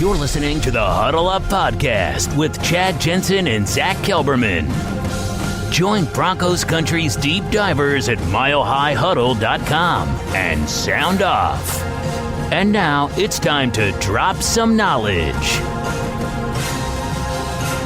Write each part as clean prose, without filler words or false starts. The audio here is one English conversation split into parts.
You're listening to the Huddle Up Podcast with Chad Jensen and Zack Kelberman. Join Broncos Country's deep divers at milehighhuddle.com and sound off. And now it's time to drop some knowledge.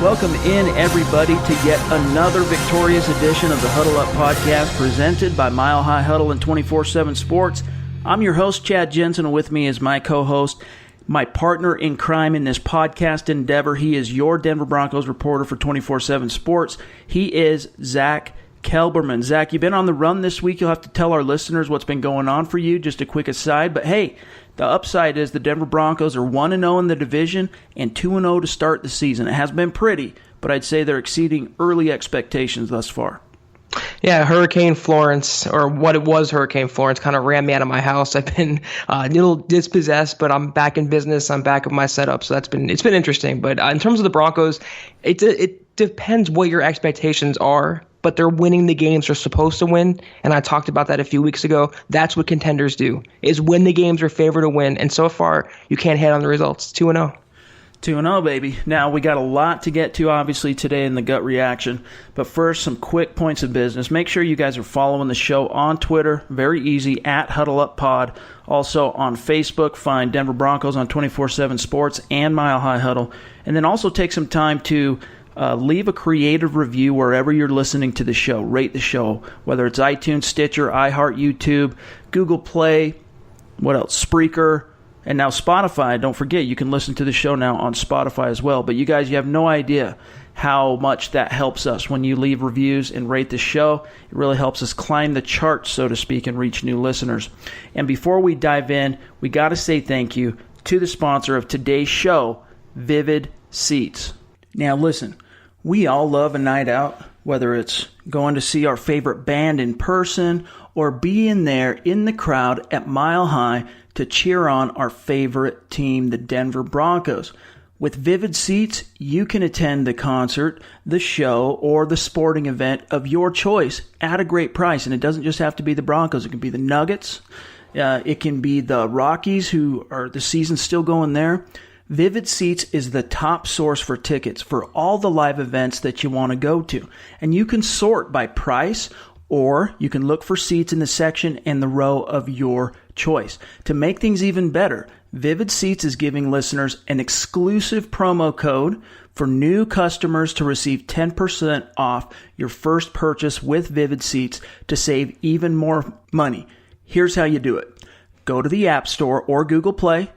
Welcome in, everybody, to yet another victorious edition of the Huddle Up Podcast presented by Mile High Huddle and 24/7 Sports. I'm your host, Chad Jensen, and with me is my co-host, my partner in crime in this podcast endeavor. He is your Denver Broncos reporter for 24/7 Sports. He is Zack Kelberman. Zack, you've been on the run this week. You'll have to tell our listeners what's been going on for you. Just a quick aside. But hey, the upside is the Denver Broncos are 1-0 in the division and 2-0 to start the season. It has been pretty, but I'd say they're exceeding early expectations thus far. Yeah, Hurricane Florence, or what it was Hurricane Florence, kind of ran me out of my house. I've been a little dispossessed, but I'm back in business. I'm back with my setup, so it's been interesting. But in terms of the Broncos, it depends what your expectations are, but they're winning the games they're supposed to win, and I talked about that a few weeks ago. That's what contenders do, is win the games they're favored to win, and so far, you can't hit on the results. 2-0. 2-0, baby. Now, we got a lot to get to, obviously, today in the gut reaction. But first, some quick points of business. Make sure you guys are following the show on Twitter. Very easy, at HuddleUpPod. Also on Facebook, find Denver Broncos on 24/7 Sports and Mile High Huddle. And then also take some time to leave a creative review wherever you're listening to the show. Rate the show, whether it's iTunes, Stitcher, iHeart, YouTube, Google Play, what else? Spreaker. And now Spotify, don't forget, you can listen to the show now on Spotify as well. But you guys, you have no idea how much that helps us when you leave reviews and rate the show. It really helps us climb the charts, so to speak, and reach new listeners. And before we dive in, we got to say thank you to the sponsor of today's show, Vivid Seats. Now listen, we all love a night out, whether it's going to see our favorite band in person or being there in the crowd at Mile High to cheer on our favorite team, the Denver Broncos. With Vivid Seats, you can attend the concert, the show, or the sporting event of your choice at a great price. And it doesn't just have to be the Broncos. It can be the Nuggets. It can be the Rockies, who are the season's still going there. Vivid Seats is the top source for tickets for all the live events that you want to go to. And you can sort by price, or you can look for seats in the section and the row of your choice. To make things even better, Vivid Seats is giving listeners an exclusive promo code for new customers to receive 10% off your first purchase with Vivid Seats to save even more money. Here's how you do it. Go to the App Store or Google Play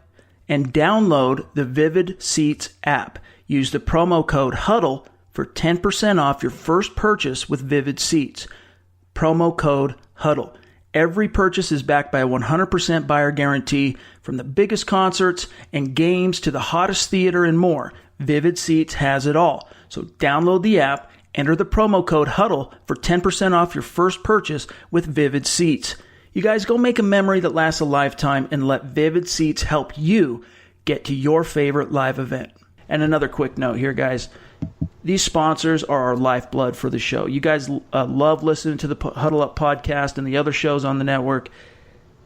and download the Vivid Seats app. Use the promo code HUDDLE for 10% off your first purchase with Vivid Seats. Promo code HUDDLE. Every purchase is backed by a 100% buyer guarantee. From the biggest concerts and games to the hottest theater and more, Vivid Seats has it all. So download the app, enter the promo code HUDDLE for 10% off your first purchase with Vivid Seats. You guys go make a memory that lasts a lifetime and let Vivid Seats help you get to your favorite live event. And another quick note here, guys. These sponsors are our lifeblood for the show. You guys love listening to the Huddle Up podcast and the other shows on the network.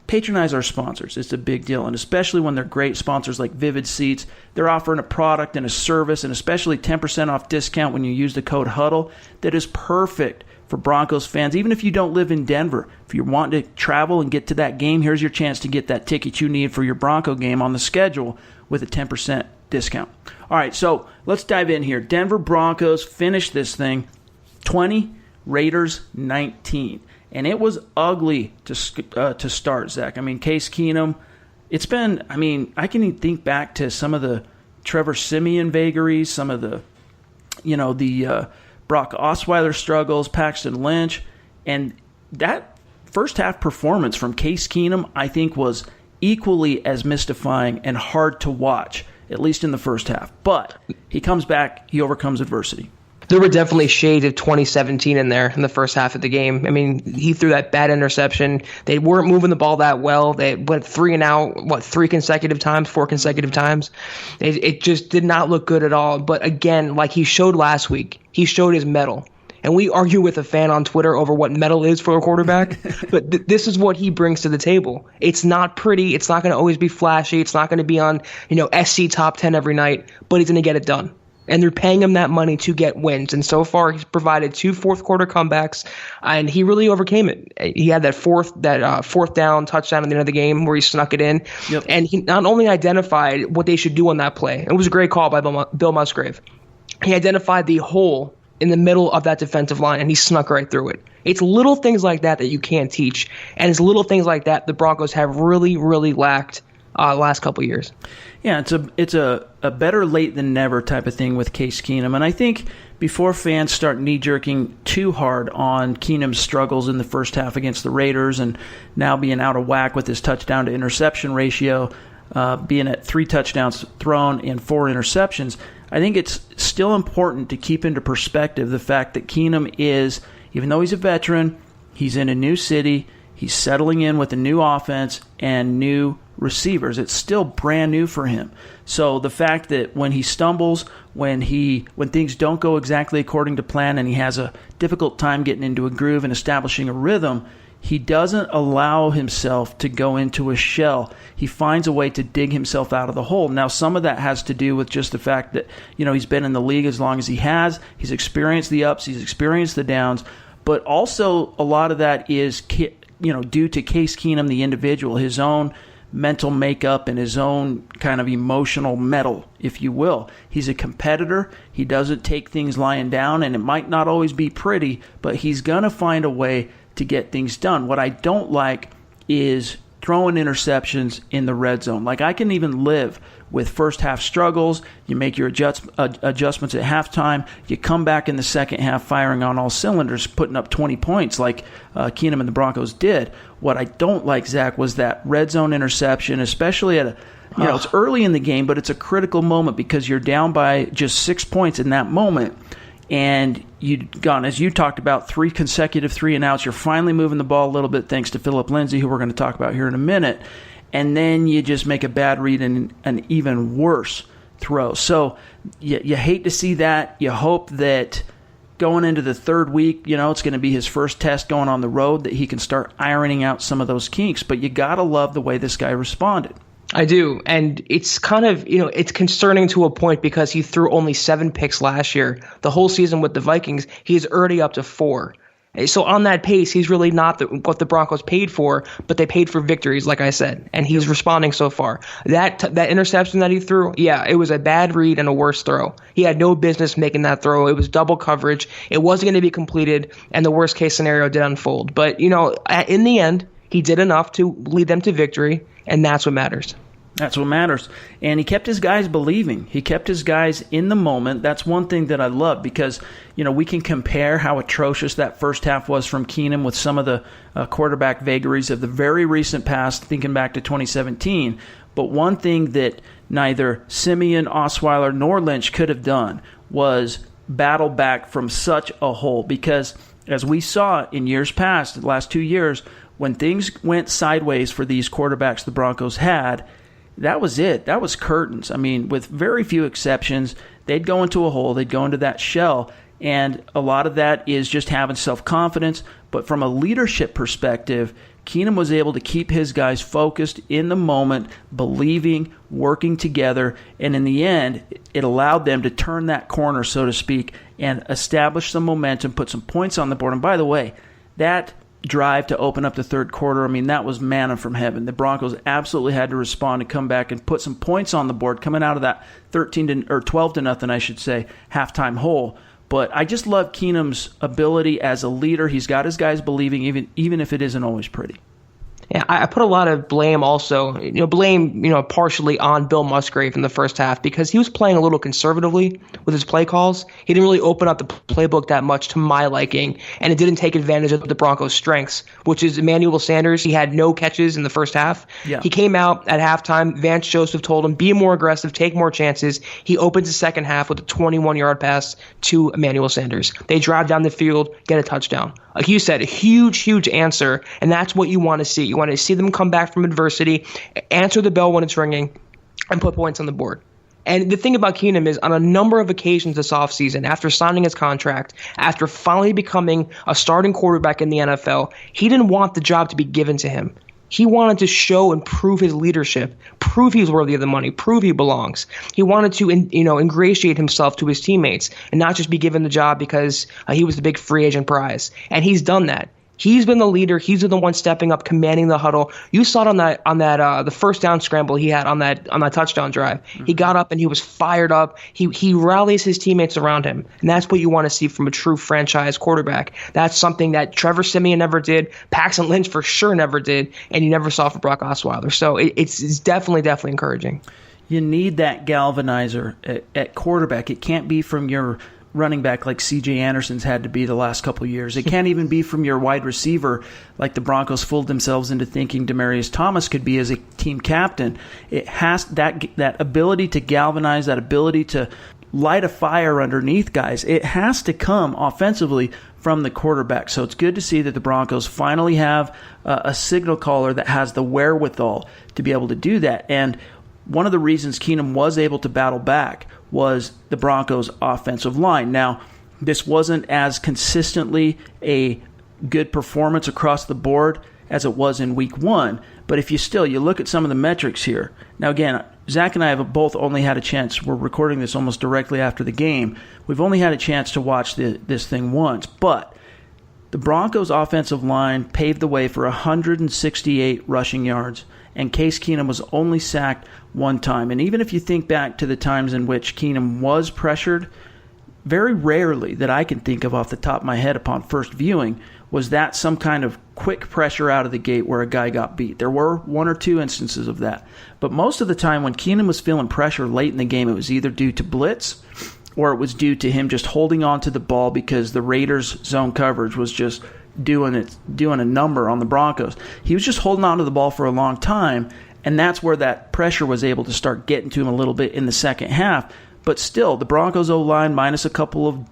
Patronize our sponsors. It's a big deal, and especially when they're great sponsors like Vivid Seats. They're offering a product and a service, and especially 10% off discount when you use the code HUDDLE. That is perfect for Broncos fans, even if you don't live in Denver. If you're wanting to travel and get to that game, here's your chance to get that ticket you need for your Bronco game on the schedule with a 10% discount. All right, so let's dive in here. Denver Broncos finished this thing 20, Raiders 19. And it was ugly to start, Zach. I mean, Case Keenum, it's been, I can even think back to some of the Trevor Siemian vagaries, some of the, Brock Osweiler struggles, Paxton Lynch. And that first half performance from Case Keenum, I think, was equally as mystifying and hard to watch, at least in the first half. But he comes back, he overcomes adversity. There were definitely shades of 2017 in there in the first half of the game. I mean, he threw that bad interception. They weren't moving the ball that well. They went 3 and out, 4 consecutive times. It just did not look good at all. But again, like he showed last week, he showed his mettle. And we argue with a fan on Twitter over what metal is for a quarterback. But this is what he brings to the table. It's not pretty. It's not going to always be flashy. It's not going to be on, SC top 10 every night, but he's going to get it done. And they're paying him that money to get wins. And so far, he's provided 2 fourth-quarter comebacks, and he really overcame it. He had that fourth down touchdown at the end of the game where he snuck it in. Yep. And he not only identified what they should do on that play. It was a great call by Bill Musgrave. He identified the hole in the middle of that defensive line, and he snuck right through it. It's little things like that you can't teach. And it's little things like that the Broncos have really, really lacked last couple of years. Yeah, it's a better late than never type of thing with Case Keenum. And I think before fans start knee-jerking too hard on Keenum's struggles in the first half against the Raiders and now being out of whack with his touchdown to interception ratio, being at 3 touchdowns thrown and 4 interceptions, I think it's still important to keep into perspective the fact that Keenum is, even though he's a veteran, he's in a new city, he's settling in with a new offense and new receivers. It's still brand new for him. So the fact that when he stumbles, when things don't go exactly according to plan and he has a difficult time getting into a groove and establishing a rhythm, he doesn't allow himself to go into a shell. He finds a way to dig himself out of the hole. Now, some of that has to do with just the fact that, he's been in the league as long as he has. He's experienced the ups, he's experienced the downs, but also a lot of that is, due to Case Keenum, the individual, his own mental makeup and his own kind of emotional mettle, if you will. He's a competitor. He doesn't take things lying down, and it might not always be pretty, but he's going to find a way to get things done. What I don't like is throwing interceptions in the red zone. Like, I can even live with first half struggles. You make your adjustments at halftime. You come back in the second half firing on all cylinders, putting up 20 points like Keenum and the Broncos did. What I don't like, Zach, was that red zone interception, especially at it's early in the game, but it's a critical moment because you're down by just 6 points in that moment. And you'd gone, as you talked about, 3 consecutive 3-and-outs. You're finally moving the ball a little bit thanks to Phillip Lindsay, who we're going to talk about here in a minute. And then you just make a bad read and an even worse throw. So you hate to see that. You hope that going into the third week, it's going to be his first test going on the road, that he can start ironing out some of those kinks. But you got to love the way this guy responded. I do, and it's kind of, it's concerning to a point because he threw only 7 picks last year. The whole season with the Vikings, he's already up to 4. So on that pace, he's really not what the Broncos paid for, but they paid for victories, like I said, and he's responding so far. That interception that he threw, yeah, it was a bad read and a worse throw. He had no business making that throw. It was double coverage. It wasn't going to be completed, and the worst case scenario did unfold. But, in the end, he did enough to lead them to victory, and that's what matters. That's what matters. And he kept his guys believing. He kept his guys in the moment. That's one thing that I love because, we can compare how atrocious that first half was from Keenum with some of the quarterback vagaries of the very recent past, thinking back to 2017. But one thing that neither Simeon, Osweiler, nor Lynch could have done was battle back from such a hole because, as we saw in years past, the last 2 years, when things went sideways for these quarterbacks the Broncos had, that was it. That was curtains. I mean, with very few exceptions, they'd go into a hole, they'd go into that shell, and a lot of that is just having self-confidence. But from a leadership perspective, Keenum was able to keep his guys focused in the moment, believing, working together, and in the end, it allowed them to turn that corner, so to speak, and establish some momentum, put some points on the board. And by the way, that drive to open up the third quarter, that was manna from heaven. The Broncos absolutely had to respond and come back and put some points on the board coming out of that 12-0, I should say, halftime hole. But I just love Keenum's ability as a leader. He's got his guys believing, even if it isn't always pretty. Yeah, I put a lot of blame also, partially on Bill Musgrave in the first half because he was playing a little conservatively with his play calls. He didn't really open up the playbook that much to my liking, and it didn't take advantage of the Broncos' strengths, which is Emmanuel Sanders. He had no catches in the first half. Yeah. He came out at halftime. Vance Joseph told him, be more aggressive, take more chances. He opens the second half with a 21-yard pass to Emmanuel Sanders. They drive down the field, get a touchdown. Like you said, a huge, huge answer, and that's what you want to see. You want to see them come back from adversity, answer the bell when it's ringing, and put points on the board. And the thing about Keenum is on a number of occasions this offseason, after signing his contract, after finally becoming a starting quarterback in the NFL, he didn't want the job to be given to him. He wanted to show and prove his leadership, prove he's worthy of the money, prove he belongs. He wanted to, ingratiate himself to his teammates and not just be given the job because he was the big free agent prize. And he's done that. He's been the leader. He's been the one stepping up, commanding the huddle. You saw it on that the first down scramble he had on that touchdown drive. Mm-hmm. He got up and he was fired up. He rallies his teammates around him, and that's what you want to see from a true franchise quarterback. That's something that Trevor Siemian never did, Paxton Lynch for sure never did, and you never saw from Brock Osweiler. So it's definitely encouraging. You need that galvanizer at quarterback. It can't be from your running back like C.J. Anderson's had to be the last couple of years. It can't even be from your wide receiver like the Broncos fooled themselves into thinking Demaryius Thomas could be as a team captain. It has that ability to galvanize, that ability to light a fire underneath guys. It has to come offensively from the quarterback. So it's good to see that the Broncos finally have a signal caller that has the wherewithal to be able to do that. And one of the reasons Keenum was able to battle back was the Broncos' offensive line. Now, this wasn't as consistently a good performance across the board as it was in Week 1, but if you look at some of the metrics here. Now, again, Zach and I have both only had a chance. We're recording this almost directly after the game. We've only had a chance to watch this thing once, but the Broncos' offensive line paved the way for 168 rushing yards, and Case Keenum was only sacked one time. And even if you think back to the times in which Keenum was pressured, very rarely that I can think of off the top of my head upon first viewing was that some kind of quick pressure out of the gate where a guy got beat. There were one or two instances of that. But most of the time when Keenum was feeling pressure late in the game, it was either due to blitz or it was due to him just holding on to the ball because the Raiders' zone coverage was just doing a number on the Broncos. He was just holding on to the ball for a long time, and that's where that pressure was able to start getting to him a little bit in the second half. But still, the Broncos O-line, minus a couple of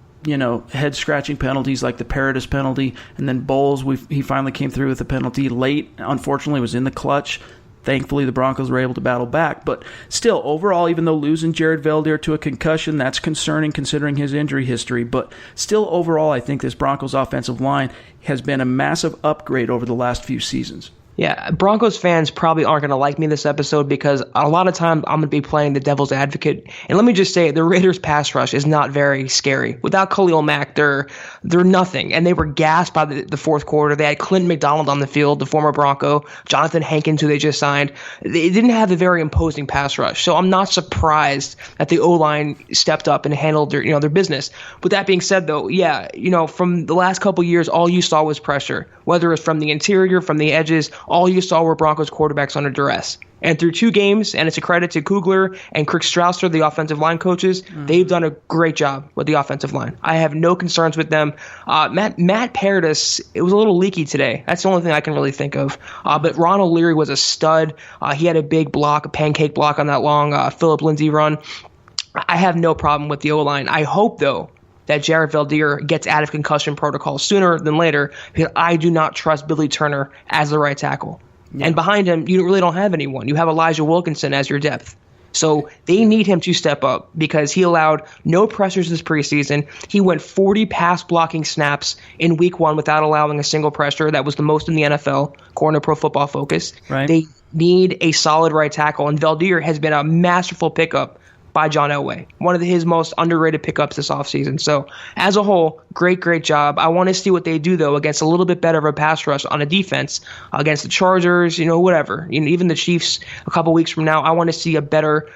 head-scratching penalties like the Paradis penalty, and then Bowles, he finally came through with a penalty late. Unfortunately, was in the clutch. Thankfully, the Broncos were able to battle back. But still, overall, even though losing Jared Veldheer to a concussion, that's concerning considering his injury history. But still, overall, I think this Broncos offensive line has been a massive upgrade over the last few seasons. Yeah, Broncos fans probably aren't going to like me this episode because a lot of times I'm going to be playing the devil's advocate. And let me just say, the Raiders' pass rush is not very scary. Without Khalil Mack, they're nothing. And they were gassed by the fourth quarter. They had Clinton McDonald on the field, the former Bronco, Jonathan Hankins, who they just signed. They didn't have a very imposing pass rush. So I'm not surprised that the O-line stepped up and handled their business. With that being said, though, from the last couple years, all you saw was pressure. Whether it's from the interior, from the edges, all you saw were Broncos quarterbacks under duress. And through 2 games, and it's a credit to Kugler and Kirk Strausser, the offensive line coaches, they've done a great job with the offensive line. I have no concerns with them. Matt Paradis, it was a little leaky today. That's the only thing I can really think of. But Ron O'Leary was a stud. He had a big block, a pancake block on that long Phillip Lindsay run. I have no problem with the O-line. I hope, though, that Jared Veldheer gets out of concussion protocol sooner than later because I do not trust Billy Turner as the right tackle. Yeah. And behind him, you really don't have anyone. You have Elijah Wilkinson as your depth. So they need him to step up because he allowed no pressures this preseason. He went 40 pass blocking snaps in Week 1 without allowing a single pressure. That was the most in the NFL, according to Pro Football Focus. Right. They need a solid right tackle, and Veldheer has been a masterful pickup by John Elway, one of his most underrated pickups this offseason. So as a whole, great job. I want to see what they do, though, against a little bit better of a pass rush on a defense against the Chargers, whatever. Even the Chiefs a couple weeks from now, I want to see a better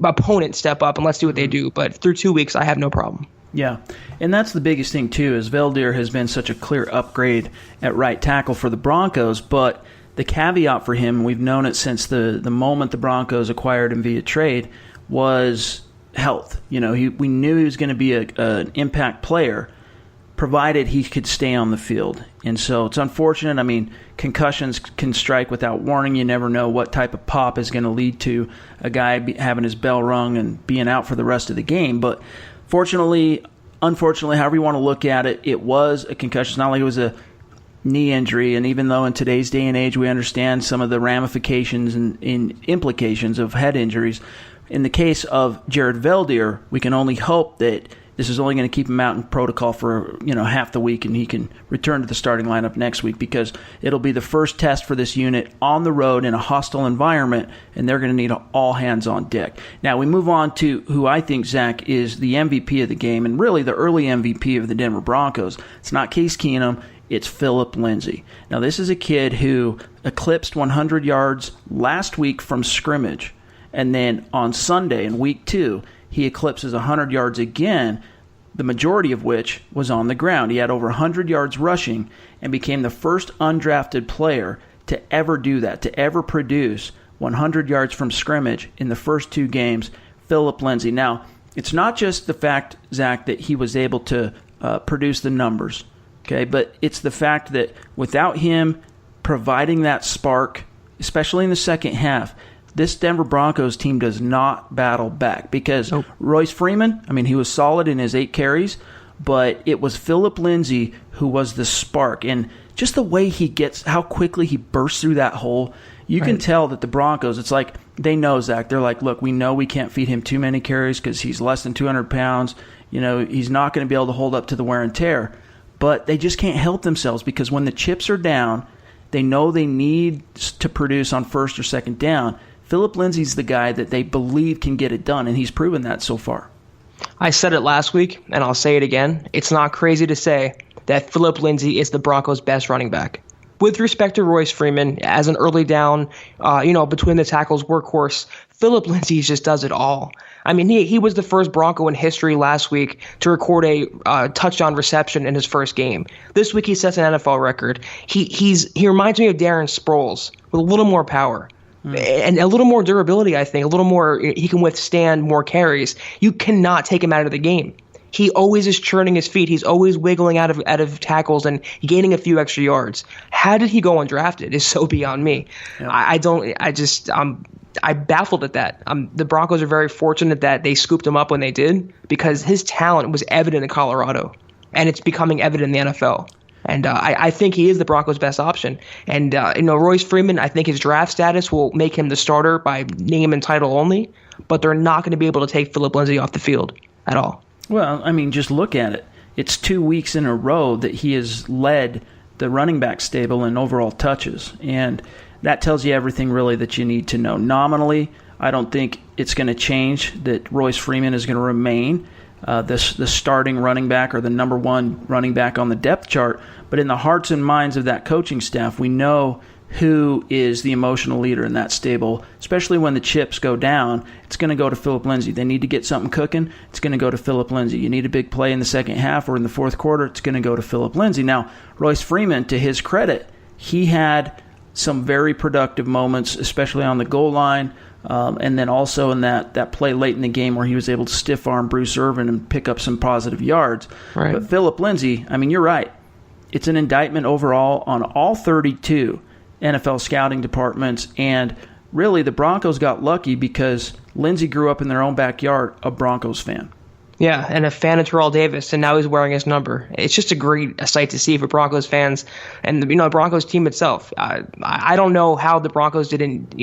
opponent step up, and let's see what they do. But through 2 weeks, I have no problem. Yeah, and that's the biggest thing, too, is Veldheer has been such a clear upgrade at right tackle for the Broncos, but the caveat for him, we've known it since the moment the Broncos acquired him via trade, was health. We knew he was going to be an impact player, provided he could stay on the field. And so it's unfortunate. I mean, concussions can strike without warning. You never know what type of pop is going to lead to a guy having his bell rung and being out for the rest of the game. But fortunately, unfortunately, however you want to look at it, it was a concussion. It's not like it was knee injury, and even though in today's day and age we understand some of the ramifications and implications of head injuries, in the case of Jared Veldier, we can only hope that this is only going to keep him out in protocol for half the week, and he can return to the starting lineup next week, because it'll be the first test for this unit on the road in a hostile environment, and they're going to need all hands on deck. Now we move on to who I think, Zach, is the MVP of the game, and really the early MVP of the Denver Broncos. It's not Case Keenum. It's Phillip Lindsay. Now, this is a kid who eclipsed 100 yards last week from scrimmage, and then on Sunday in week 2, he eclipses 100 yards again, the majority of which was on the ground. He had over 100 yards rushing and became the first undrafted player to ever do that, to ever produce 100 yards from scrimmage in the first 2 games, Phillip Lindsay. Now, it's not just the fact, Zach, that he was able to produce the numbers, okay, but it's the fact that without him providing that spark, especially in the second half, this Denver Broncos team does not battle back, because Royce Freeman, he was solid in his 8 carries, but it was Phillip Lindsay who was the spark. And just the way how quickly he bursts through that hole, you can tell that the Broncos, it's like they know, Zach. They're like, look, we know we can't feed him too many carries because he's less than 200 pounds. He's not going to be able to hold up to the wear and tear. But they just can't help themselves, because when the chips are down, they know they need to produce on first or second down. Phillip Lindsay's the guy that they believe can get it done, and he's proven that so far. I said it last week, and I'll say it again. It's not crazy to say that Phillip Lindsay is the Broncos' best running back. With respect to Royce Freeman, as an early down, between the tackles workhorse, Phillip Lindsay just does it all. He was the first Bronco in history last week to record a touchdown reception in his first game. This week he sets an NFL record. He reminds me of Darren Sproles with a little more power. And a little more durability, I think. A little more, he can withstand more carries. You cannot take him out of the game. He always is churning his feet. He's always wiggling out of tackles and gaining a few extra yards. How did he go undrafted is so beyond me. Yeah. I'm baffled at that. The Broncos are very fortunate that they scooped him up when they did, because his talent was evident in Colorado, and it's becoming evident in the NFL. And I think he is the Broncos' best option. And, Royce Freeman, I think his draft status will make him the starter by name and title only, but they're not going to be able to take Phillip Lindsay off the field at all. Well, just look at it. It's 2 weeks in a row that he has led the running back stable in overall touches. And that tells you everything really that you need to know. Nominally, I don't think it's going to change that Royce Freeman is going to remain the starting running back or the number 1 running back on the depth chart. But in the hearts and minds of that coaching staff, we know who is the emotional leader in that stable, especially when the chips go down. It's going to go to Phillip Lindsay. They need to get something cooking. It's going to go to Phillip Lindsay. You need a big play in the second half or in the fourth quarter. It's going to go to Phillip Lindsay. Now, Royce Freeman, to his credit, he had some very productive moments, especially on the goal line. And then also in that play late in the game where he was able to stiff arm Bruce Irvin and pick up some positive yards. Right. But Phillip Lindsay, you're right. It's an indictment overall on all 32 NFL scouting departments. And really, the Broncos got lucky because Lindsay grew up in their own backyard, a Broncos fan. Yeah, and a fan of Terrell Davis, and now he's wearing his number. It's just a great sight to see for Broncos fans and the Broncos team itself. I don't know how the Broncos didn't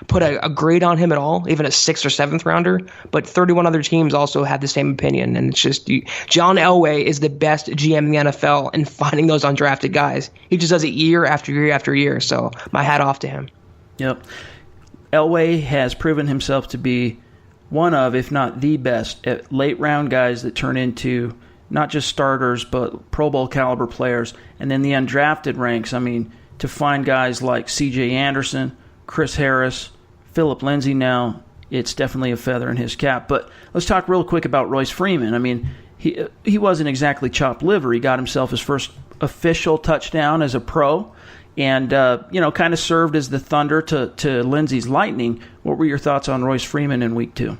put a grade on him at all, even a 6th or 7th rounder. But 31 other teams also had the same opinion, and it's just John Elway is the best GM in the NFL in finding those undrafted guys. He just does it year after year after year. So my hat off to him. Yep, Elway has proven himself to be one of, if not the best, at late round guys that turn into not just starters, but Pro Bowl caliber players. And then the undrafted ranks, to find guys like C.J. Anderson, Chris Harris, Phillip Lindsay now, it's definitely a feather in his cap. But let's talk real quick about Royce Freeman. He wasn't exactly chopped liver. He got himself his first official touchdown as a pro. And, kind of served as the thunder to Lindsay's lightning. What were your thoughts on Royce Freeman in week 2?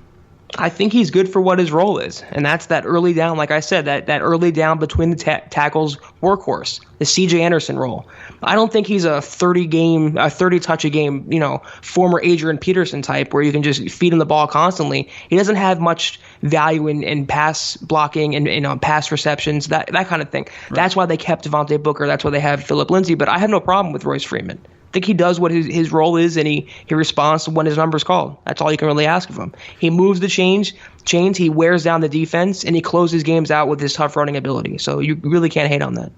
I think he's good for what his role is, and that's that early down, like I said, that early down between the tackles workhorse, the C.J. Anderson role. I don't think he's a 30 touch a game, former Adrian Peterson type where you can just feed him the ball constantly. He doesn't have much value in pass blocking and pass receptions, that kind of thing. Right. That's why they kept Devontae Booker. That's why they have Phillip Lindsay. But I have no problem with Royce Freeman. I think he does what his role is, and he responds when his number's called. That's all you can really ask of him. He moves the chains, he wears down the defense, and he closes games out with his tough running ability. So you really can't hate on that.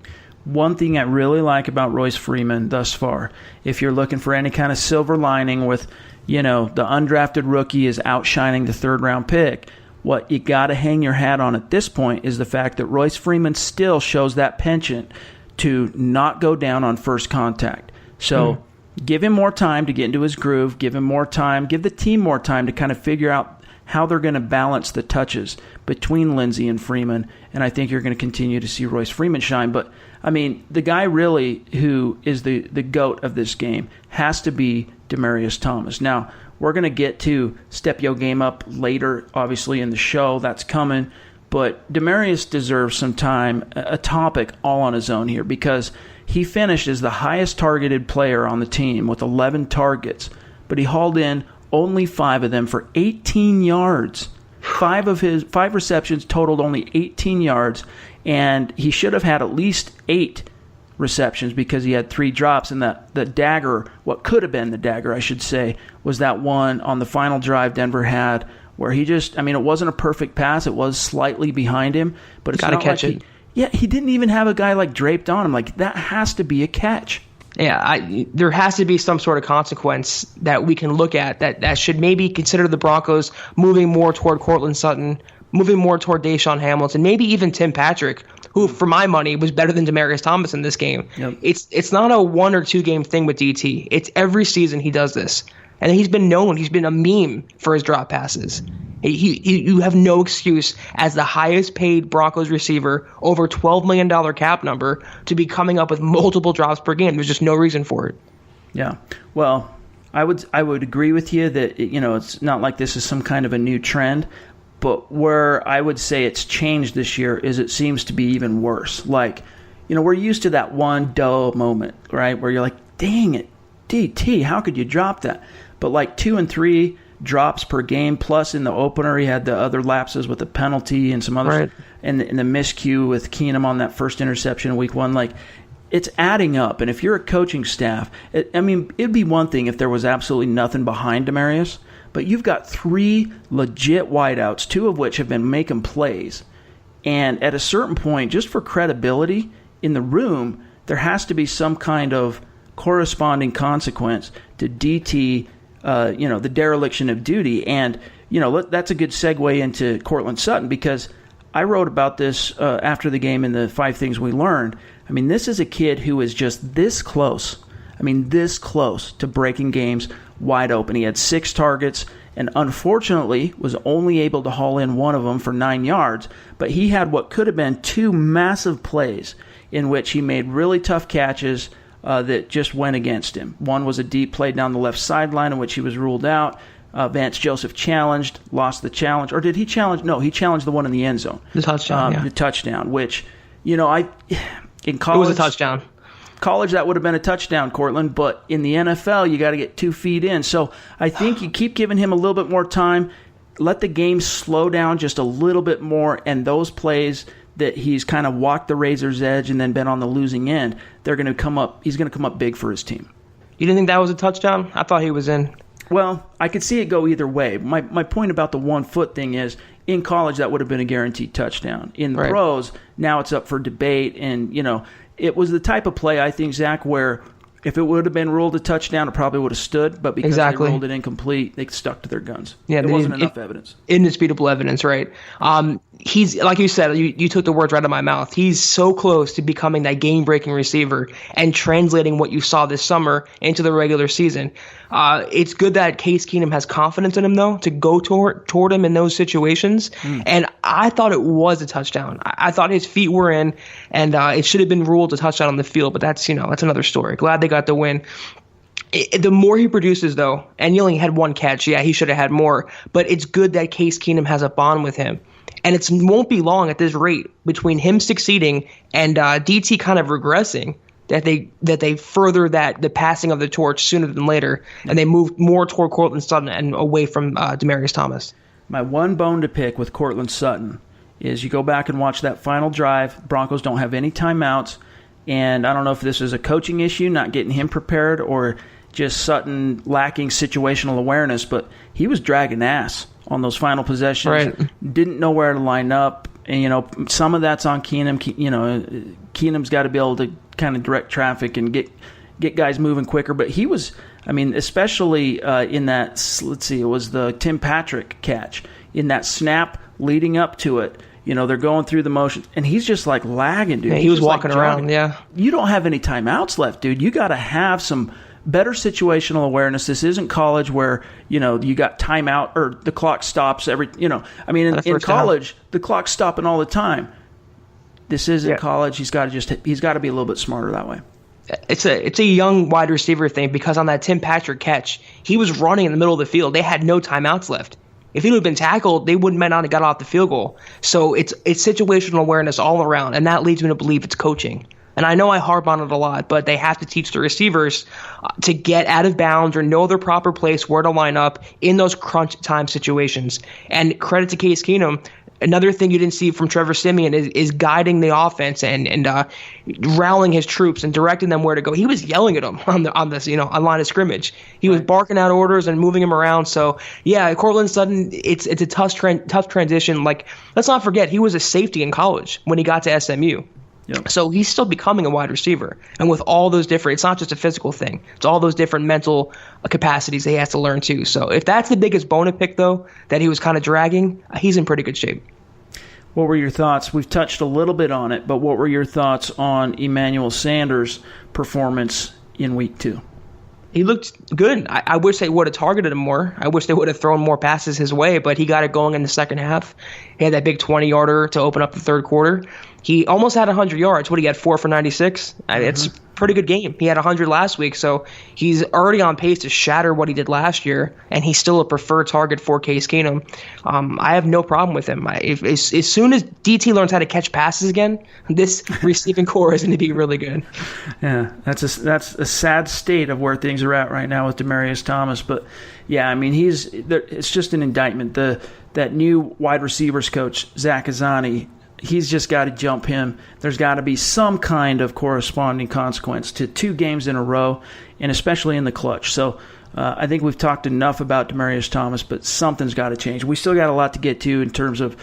One thing I really like about Royce Freeman thus far, if you're looking for any kind of silver lining with, the undrafted rookie is outshining the third-round pick, what you got to hang your hat on at this point is the fact that Royce Freeman still shows that penchant to not go down on first contact. So give him more time to get into his groove, give him more time, give the team more time to kind of figure out how they're going to balance the touches between Lindsay and Freeman, and I think you're going to continue to see Royce Freeman shine. But, the guy really who is the GOAT of this game has to be Demaryius Thomas. Now, we're going to get to step your game up later, obviously, in the show. That's coming. But Demaryius deserves some time, a topic all on his own here, because he finished as the highest targeted player on the team with 11 targets, but he hauled in only 5 of them for 18 yards. 5 receptions totaled only 18 yards, and he should have had at least 8 receptions because he had 3 drops, and the dagger, what could have been the dagger, I should say, was that one on the final drive Denver had where he just, it wasn't a perfect pass. It was slightly behind him, but it's gotta not catch like it. He didn't even have a guy like draped on him. Like, that has to be a catch. Yeah, there has to be some sort of consequence that we can look at that should maybe consider the Broncos moving more toward Courtland Sutton, moving more toward Deshaun Hamilton, maybe even Tim Patrick, who, for my money, was better than Demaryius Thomas in this game. Yep. It's not a 1 or 2 game thing with DT. It's every season he does this. And he's been a meme for his drop passes. You have no excuse as the highest paid Broncos receiver, over $12 million cap number, to be coming up with multiple drops per game. There's just no reason for it. Yeah. Well, I would agree with you that it's not like this is some kind of a new trend, but where I would say it's changed this year is it seems to be even worse. Like, we're used to that one doe moment, right, where you're like, dang it, DT, how could you drop that? But like 2 and 3 drops per game, plus in the opener he had the other lapses with the penalty and some others, and the miscue with Keenum on that first interception in week 1. Like, it's adding up. And if you're a coaching staff, it'd be one thing if there was absolutely nothing behind Demaryius, but you've got 3 legit wideouts, 2 of which have been making plays. And at a certain point, just for credibility in the room, there has to be some kind of corresponding consequence to DT, the dereliction of duty. And, that's a good segue into Courtland Sutton, because I wrote about this after the game in the 5 Things We Learned. This is a kid who is just this close. This close to breaking games wide open. He had 6 targets and unfortunately was only able to haul in 1 of them for 9 yards. But he had what could have been 2 massive plays in which he made really tough catches that just went against him. One was a deep play down the left sideline in which he was ruled out. Vance Joseph challenged, lost the challenge. Or did he challenge? No, he challenged the one in the end zone. The touchdown, The touchdown, which, in college... It was a touchdown. College, that would have been a touchdown, Courtland, but in the NFL, you got to get 2 feet in. So I think you keep giving him a little bit more time, let the game slow down just a little bit more, and those plays that he's kind of walked the razor's edge and then been on the losing end, they're going to come up. He's going to come up big for his team. You didn't think that was a touchdown? I thought he was in. Well, I could see it go either way. My point about the 1 foot thing is, in college, that would have been a guaranteed touchdown. In the pros, now it's up for debate, and, it was the type of play, I think, Zach, where if it would have been ruled a touchdown, it probably would have stood, but because they ruled it incomplete, they stuck to their guns. Yeah, there wasn't enough evidence. Indisputable evidence, right? He's, like you said, you took the words right out of my mouth. He's so close to becoming that game-breaking receiver and translating what you saw this summer into the regular season. It's good that Case Keenum has confidence in him, though, to go toward him in those situations. And I thought it was a touchdown. I thought his feet were in, and it should have been ruled a touchdown on the field, but that's another story. Glad they got the win. The more he produces, though, and he only had one catch. Yeah, he should have had more. But it's good that Case Keenum has a bond with him. And it won't be long at this rate between him succeeding and DT kind of regressing that they further the passing of the torch sooner than later, and they move more toward Courtland Sutton and away from Demaryius Thomas. My one bone to pick with Courtland Sutton is you go back and watch that final drive. Broncos don't have any timeouts, and I don't know if this is a coaching issue, not getting him prepared, or just Sutton lacking situational awareness, but he was dragging ass on those final possessions. Right. Didn't know where to line up, and some of that's on Keenum. Keenum's got to be able to kind of direct traffic and get guys moving quicker. But he was, especially in that. Let's see, it was the Tim Patrick catch in that snap leading up to it. They're going through the motions, and he's just like lagging, dude. Yeah, he was walking around. Yeah, you don't have any timeouts left, dude. You got to have some better situational awareness. This isn't college where, you got timeout or the clock stops every, in college, the clock's stopping all the time. This isn't college. He's got to be a little bit smarter that way. It's a young wide receiver thing, because on that Tim Patrick catch, he was running in the middle of the field. They had no timeouts left. If he would have been tackled, they might not have got off the field goal. So it's situational awareness all around, and that leads me to believe it's coaching. And I know I harp on it a lot, but they have to teach the receivers to get out of bounds or know their proper place, where to line up in those crunch time situations. And credit to Case Keenum. Another thing you didn't see from Trevor Siemian is guiding the offense and rallying his troops and directing them where to go. He was yelling at them on line of scrimmage. He was barking out orders and moving him around. So yeah, Courtland Sutton, it's a tough transition. Like, let's not forget, he was a safety in college when he got to SMU. Yep. So he's still becoming a wide receiver. And with all those different, it's not just a physical thing. It's all those different mental capacities that he has to learn too. So if that's the biggest bone to pick, though, that he was kind of dragging, he's in pretty good shape. What were your thoughts? We've touched a little bit on it, but what were your thoughts on Emmanuel Sanders' performance in week 2? He looked good. I wish they would have targeted him more. I wish they would have thrown more passes his way, but he got it going in the second half. He had that big 20-yarder to open up the third quarter. He almost had 100 yards. What, he had 4 for 96? It's a pretty good game. He had 100 last week, so he's already on pace to shatter what he did last year, and he's still a preferred target for Case Keenum. I have no problem with him. As soon as DT learns how to catch passes again, this receiving core is going to be really good. Yeah, that's a sad state of where things are at right now with Demaryius Thomas. But yeah, it's just an indictment. That new wide receivers coach, Zach Azzani, he's just got to jump him. There's got to be some kind of corresponding consequence to 2 games in a row, and especially in the clutch. So I think we've talked enough about Demaryius Thomas, but something's got to change. We still got a lot to get to in terms of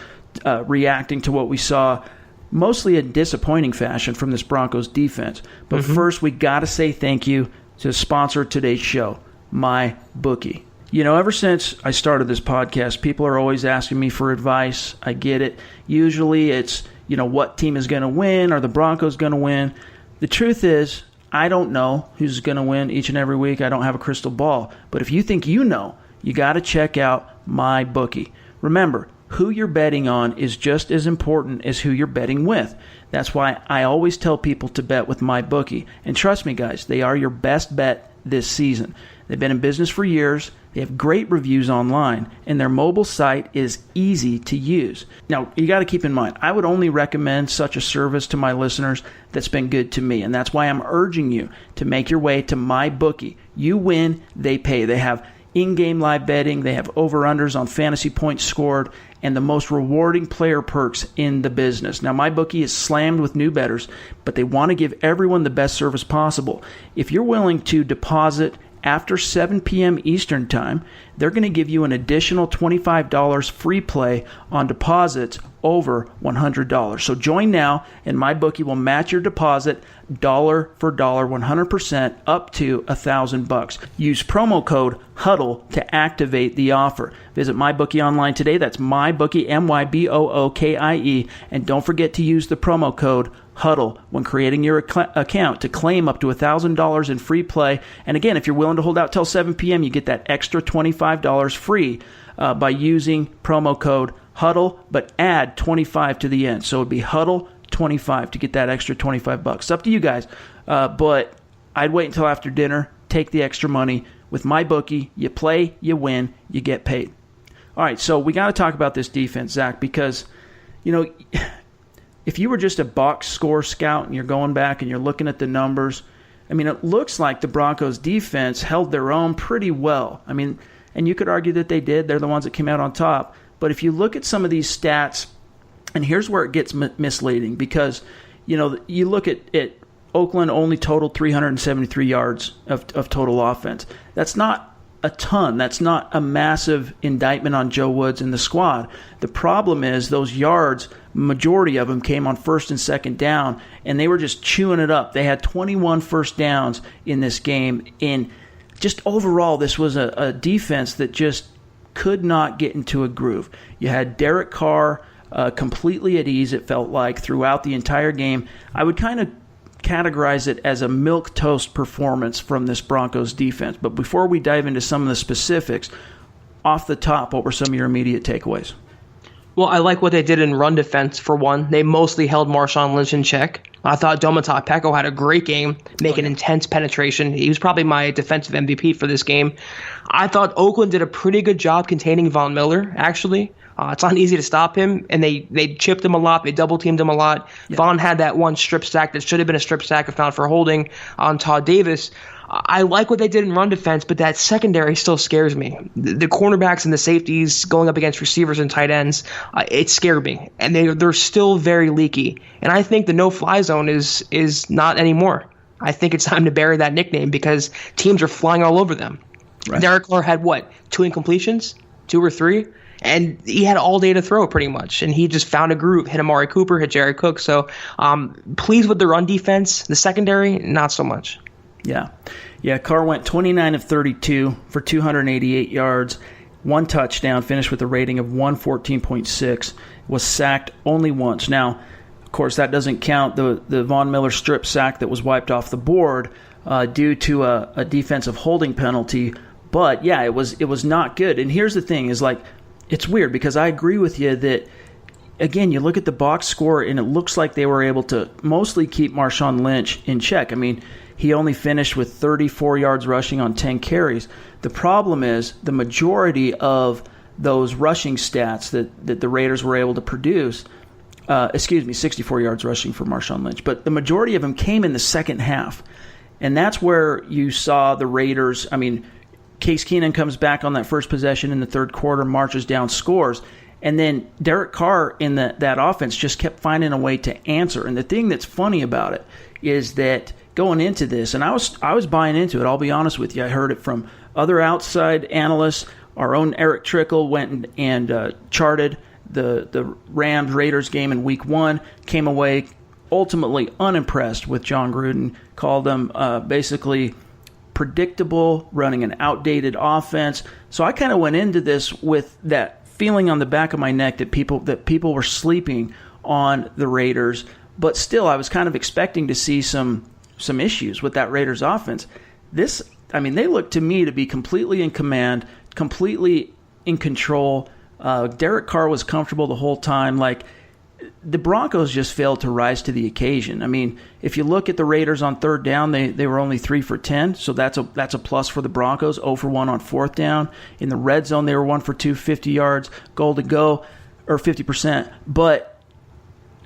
reacting to what we saw, mostly in disappointing fashion from this Broncos defense. But first, we got to say thank you to sponsor today's show, MyBookie. Ever since I started this podcast, people are always asking me for advice. I get it. Usually it's, what team is going to win? Are the Broncos going to win? The truth is, I don't know who's going to win each and every week. I don't have a crystal ball. But if you think you know, you got to check out MyBookie. Remember, who you're betting on is just as important as who you're betting with. That's why I always tell people to bet with MyBookie. And trust me, guys, they are your best bet this season. They've been in business for years. They have great reviews online, and their mobile site is easy to use. Now, you got to keep in mind, I would only recommend such a service to my listeners that's been good to me, and that's why I'm urging you to make your way to MyBookie. You win, they pay. They have in-game live betting. They have over-unders on fantasy points scored, and the most rewarding player perks in the business. Now, MyBookie is slammed with new bettors, but they want to give everyone the best service possible. If you're willing to deposit after 7 p.m. Eastern Time, they're going to give you an additional $25 free play on deposits over $100. So join now, and MyBookie will match your deposit dollar for dollar, 100% up to $1,000. Use promo code HUDDLE to activate the offer. Visit MyBookie online today. That's MyBookie, MyBookie, and don't forget to use the promo code HUDDLE when creating your account to claim up to $1,000 in free play. And again, if you're willing to hold out till 7 p.m., you get that extra $25 free by using promo code HUDDLE, but add 25 to the end. So it would be HUDDLE 25 to get that extra $25. It's up to you guys, but I'd wait until after dinner take the extra money. With my bookie, you play, you win, you get paid. All right, so we got to talk about this defense, Zach, because, if you were just a box score scout and you're going back and you're looking at the numbers, it looks like the Broncos defense held their own pretty well. And you could argue that they did. They're the ones that came out on top. But if you look at some of these stats, and here's where it gets misleading, because, you look at Oakland only totaled 373 yards of total offense. That's not a ton. That's not a massive indictment on Joe Woods and the squad. The problem is those yards, majority of them came on first and second down, and they were just chewing it up. They had 21 first downs in this game. And just overall, this was a defense that just could not get into a groove. You had Derek Carr completely at ease, it felt like, throughout the entire game. I would kind of categorize it as a milquetoast performance from this Broncos defense. But before we dive into some of the specifics, off the top, what were some of your immediate takeaways? Well, I like what they did in run defense, for one. They mostly held Marshawn Lynch in check. I thought Domata Peko had a great game, making intense penetration. He was probably my defensive MVP for this game. I thought Oakland did a pretty good job containing Von Miller, actually. It's not easy to stop him, and they chipped him a lot. They double-teamed him a lot. Yeah. Von had that one strip sack that should have been a strip sack if not for holding on Todd Davis. I like what they did in run defense, but that secondary still scares me. The cornerbacks and the safeties going up against receivers and tight ends, it scared me. And they're still very leaky. And I think the no-fly zone is not anymore. I think it's time to bury that nickname because teams are flying all over them. Right. Derek Carr had, 2 incompletions? 2 or 3? And he had all day to throw pretty much. And he just found a groove, hit Amari Cooper, hit Jared Cook. So pleased with the run defense. The secondary, not so much. Yeah, Carr went 29 of 32 for 288 yards, 1 touchdown, finished with a rating of 114.6, was sacked only once. Now, of course, that doesn't count the Von Miller strip sack that was wiped off the board due to a defensive holding penalty. But, yeah, it was not good. And here's the thing is, it's weird because I agree with you that, again, you look at the box score and it looks like they were able to mostly keep Marshawn Lynch in check. He only finished with 34 yards rushing on 10 carries. The problem is the majority of those rushing stats that the Raiders were able to produce, 64 yards rushing for Marshawn Lynch, but the majority of them came in the second half. And that's where you saw the Raiders, Case Keenum comes back on that first possession in the third quarter, marches down, scores. And then Derek Carr in that offense just kept finding a way to answer. And the thing that's funny about it is that going into this, and I was buying into it, I'll be honest with you. I heard it from other outside analysts. Our own Eric Trickle went and charted the Rams-Raiders game in Week 1, came away ultimately unimpressed with John Gruden, called them basically predictable, running an outdated offense. So I kind of went into this with that feeling on the back of my neck that people were sleeping on the Raiders, but still I was kind of expecting to see some issues with that Raiders offense. They look to me to be completely in command, completely in control. Derek Carr was comfortable the whole time. The Broncos just failed to rise to the occasion. If you look at the Raiders on third down, they were only 3 for 10, so that's a plus for the Broncos. 0 for 1 on fourth down. In the red zone, they were 1 for 2, 50 yards, goal to go, or 50%. But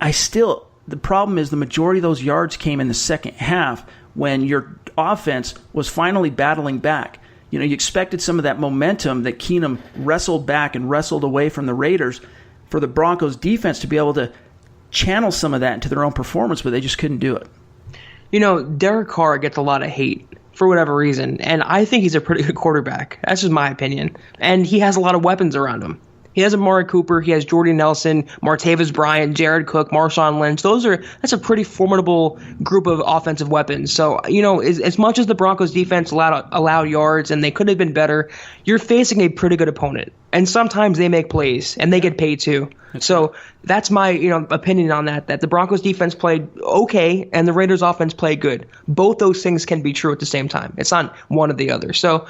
the problem is the majority of those yards came in the second half when your offense was finally battling back. You expected some of that momentum that Keenum wrestled back and wrestled away from the Raiders for the Broncos defense to be able to channel some of that into their own performance, but they just couldn't do it. Derek Carr gets a lot of hate for whatever reason, and I think he's a pretty good quarterback. That's just my opinion. And he has a lot of weapons around him. He has Amari Cooper, he has Jordy Nelson, Martavis Bryant, Jared Cook, Marshawn Lynch. That's a pretty formidable group of offensive weapons. So, as much as the Broncos defense allowed yards and they could have been better, you're facing a pretty good opponent. And sometimes they make plays, and they get paid too. So that's my opinion on that the Broncos defense played okay, and the Raiders offense played good. Both those things can be true at the same time. It's not one or the other. So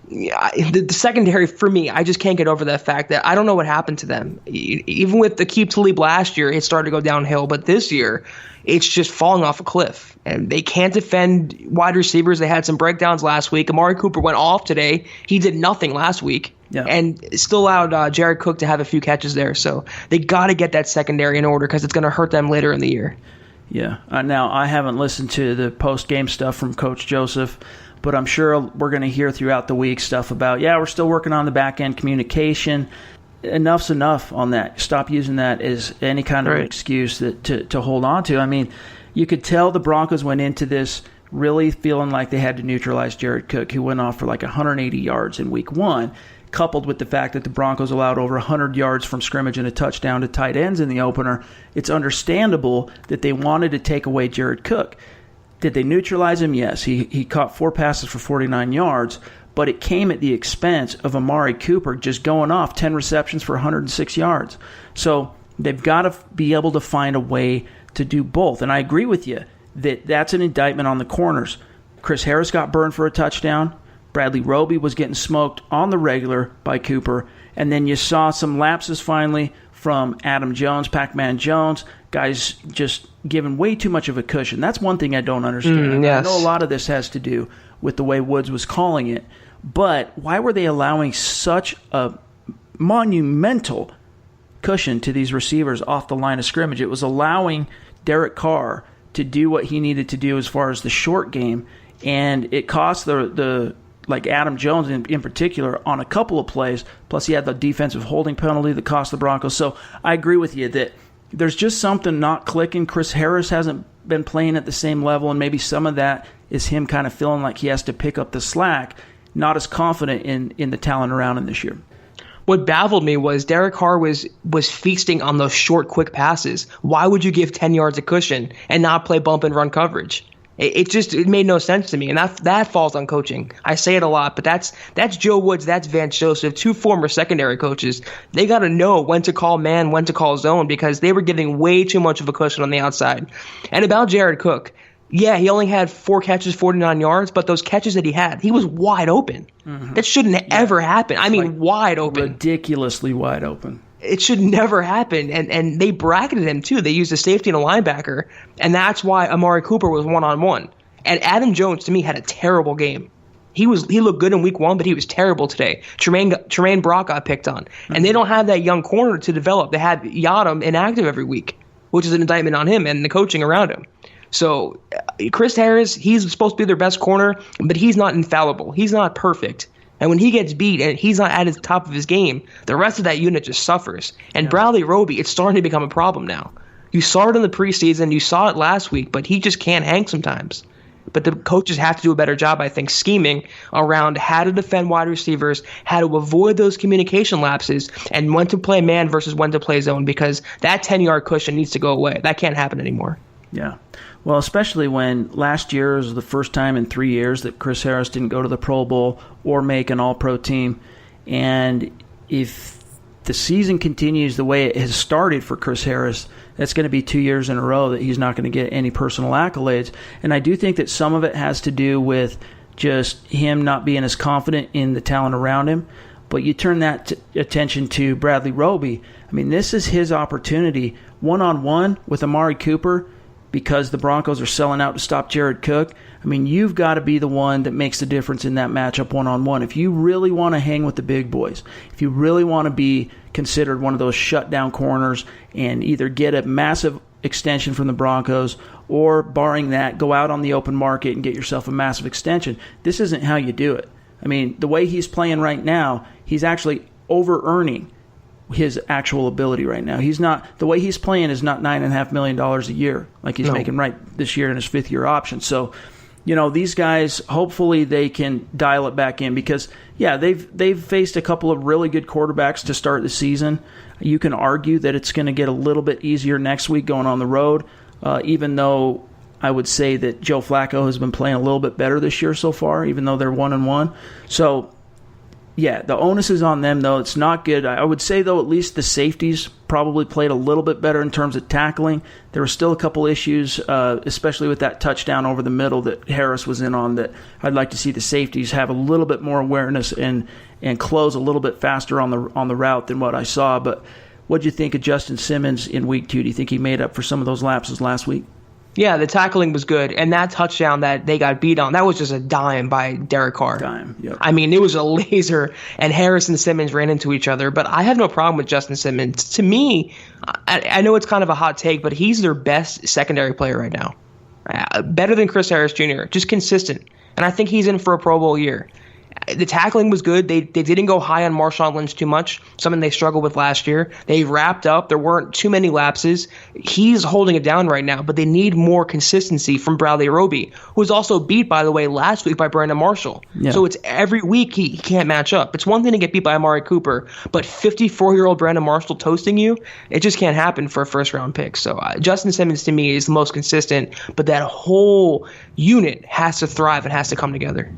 the secondary, for me, I just can't get over that fact that I don't know what happened to them. Even with the Aqib Talib last year, it started to go downhill. But this year, it's just falling off a cliff. And they can't defend wide receivers. They had some breakdowns last week. Amari Cooper went off today. He did nothing last week. Yeah. And still allowed Jared Cook to have a few catches there. So they got to get that secondary in order because it's going to hurt them later in the year. Yeah. Now, I haven't listened to the post-game stuff from Coach Joseph, but I'm sure we're going to hear throughout the week stuff about, we're still working on the back-end communication. Enough's enough on that. Stop using that as any kind of excuse to hold on to. I mean, you could tell the Broncos went into this really feeling like they had to neutralize Jared Cook, who went off for like 180 yards in week 1, coupled with the fact that the Broncos allowed over 100 yards from scrimmage and a touchdown to tight ends in the opener. It's understandable that they wanted to take away Jared Cook. Did they neutralize him? Yes. He caught 4 passes for 49 yards, but it came at the expense of Amari Cooper just going off 10 receptions for 106 yards. So they've got to be able to find a way to do both. And I agree with you that that's an indictment on the corners. Chris Harris got burned for a touchdown. Bradley Roby was getting smoked on the regular by Cooper. And then you saw some lapses finally from Adam Jones, Pac-Man Jones, guys just giving way too much of a cushion. That's one thing I don't understand. Yes. I know a lot of this has to do with the way Woods was calling it. But why were they allowing such a monumental cushion to these receivers off the line of scrimmage? It was allowing Derek Carr to do what he needed to do as far as the short game, and it cost the like Adam Jones in particular on a couple of plays, plus he had the defensive holding penalty that cost the Broncos. So I agree with you that there's just something not clicking. Chris Harris hasn't been playing at the same level, and maybe some of that is him kind of feeling like he has to pick up the slack, not as confident in the talent around him this year. What baffled me was Derek Carr was feasting on those short, quick passes. Why would you give 10 yards of cushion and not play bump and run coverage? It made no sense to me, and that falls on coaching. I say it a lot, but that's Joe Woods, that's Vance Joseph, 2 former secondary coaches. They got to know when to call man, when to call zone, because they were giving way too much of a cushion on the outside. And about Jared Cook, yeah, he only had 4 catches, 49 yards, but those catches that he was wide open. Mm-hmm. That shouldn't ever happen. I mean, wide open. Ridiculously wide open. It should never happen. And they bracketed him, too. They used a safety and a linebacker, and that's why Amari Cooper was one-on-one. And Adam Jones, to me, had a terrible game. He looked good in week 1, but he was terrible today. Tremaine Brock got picked on. Mm-hmm. And they don't have that young corner to develop. They have Yadam inactive every week, which is an indictment on him and the coaching around him. So Chris Harris, he's supposed to be their best corner, but he's not infallible. He's not perfect. And when he gets beat and he's not at the top of his game, the rest of that unit just suffers. And Bradley Roby, it's starting to become a problem now. You saw it in the preseason, you saw it last week, but he just can't hang sometimes. But the coaches have to do a better job, I think, scheming around how to defend wide receivers, how to avoid those communication lapses, and when to play man versus when to play zone, because that 10-yard cushion needs to go away. That can't happen anymore. Yeah. Well, especially when last year was the first time in 3 years that Chris Harris didn't go to the Pro Bowl or make an All-Pro team. And if the season continues the way it has started for Chris Harris, that's going to be 2 years in a row that he's not going to get any personal accolades. And I do think that some of it has to do with just him not being as confident in the talent around him. But you turn that attention to Bradley Roby. I mean, this is his opportunity one-on-one with Amari Cooper, because the Broncos are selling out to stop Jared Cook. I mean, you've got to be the one that makes the difference in that matchup one-on-one. If you really want to hang with the big boys, if you really want to be considered one of those shutdown corners and either get a massive extension from the Broncos or, barring that, go out on the open market and get yourself a massive extension, this isn't how you do it. I mean, the way he's playing right now, he's actually over-earning his actual ability right now. He's not, the way he's playing is not $9.5 million a year like he's making right this year in his 5th-year option. So, you know, these guys, hopefully they can dial it back in because, yeah, they've faced a couple of really good quarterbacks to start the season. You can argue that it's going to get a little bit easier next week going on the road, even though I would say that Joe Flacco has been playing a little bit better this year so far, even though they're 1-1. So Yeah, the onus is on them, though. It's not good. I would say, though, at least the safeties probably played a little bit better in terms of tackling. There were still a couple issues, especially with that touchdown over the middle that Harris was in on, that I'd like to see the safeties have a little bit more awareness and close a little bit faster on the route than what I saw. But what do you think of Justin Simmons in week 2? Do you think he made up for some of those lapses last week? Yeah, the tackling was good, and that touchdown that they got beat on, that was just a dime by Derek Carr. Yep. I mean, it was a laser, and Harris and Simmons ran into each other, but I have no problem with Justin Simmons. To me, I know it's kind of a hot take, but he's their best secondary player right now. Better than Chris Harris Jr., just consistent, and I think he's in for a Pro Bowl year. The tackling was good. They didn't go high on Marshawn Lynch too much, something they struggled with last year. They wrapped up. There weren't too many lapses. He's holding it down right now, but they need more consistency from Bradley Roby, who was also beat, by the way, last week by Brandon Marshall. Yeah. So it's every week he can't match up. It's one thing to get beat by Amari Cooper, but 54-year-old Brandon Marshall toasting you, it just can't happen for a first-round pick. So Justin Simmons, to me, is the most consistent, but that whole unit has to thrive and has to come together.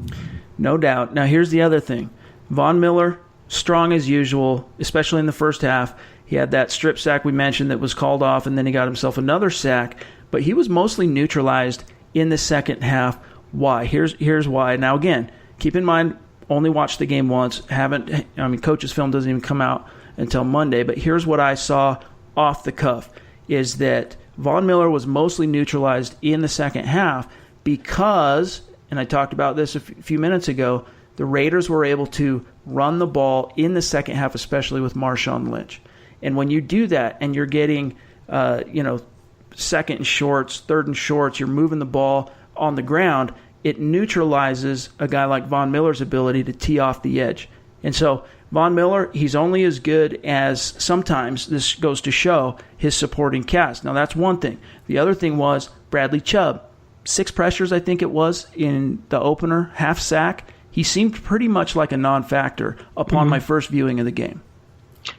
No doubt. Now, here's the other thing. Von Miller, strong as usual, especially in the first half. He had that strip sack we mentioned that was called off, and then he got himself another sack. But he was mostly neutralized in the second half. Why? Here's why. Now, again, keep in mind, only watched the game once. Coach's film doesn't even come out until Monday. But here's what I saw off the cuff, is that Von Miller was mostly neutralized in the second half because, and I talked about this a few minutes ago, the Raiders were able to run the ball in the second half, especially with Marshawn Lynch. And when you do that and you're getting, second and shorts, third and shorts, you're moving the ball on the ground, it neutralizes a guy like Von Miller's ability to tee off the edge. And so Von Miller, he's only as good as, sometimes this goes to show, his supporting cast. Now, that's one thing. The other thing was Bradley Chubb. 6 pressures, I think it was, in the opener, half sack. He seemed pretty much like a non-factor upon my first viewing of the game.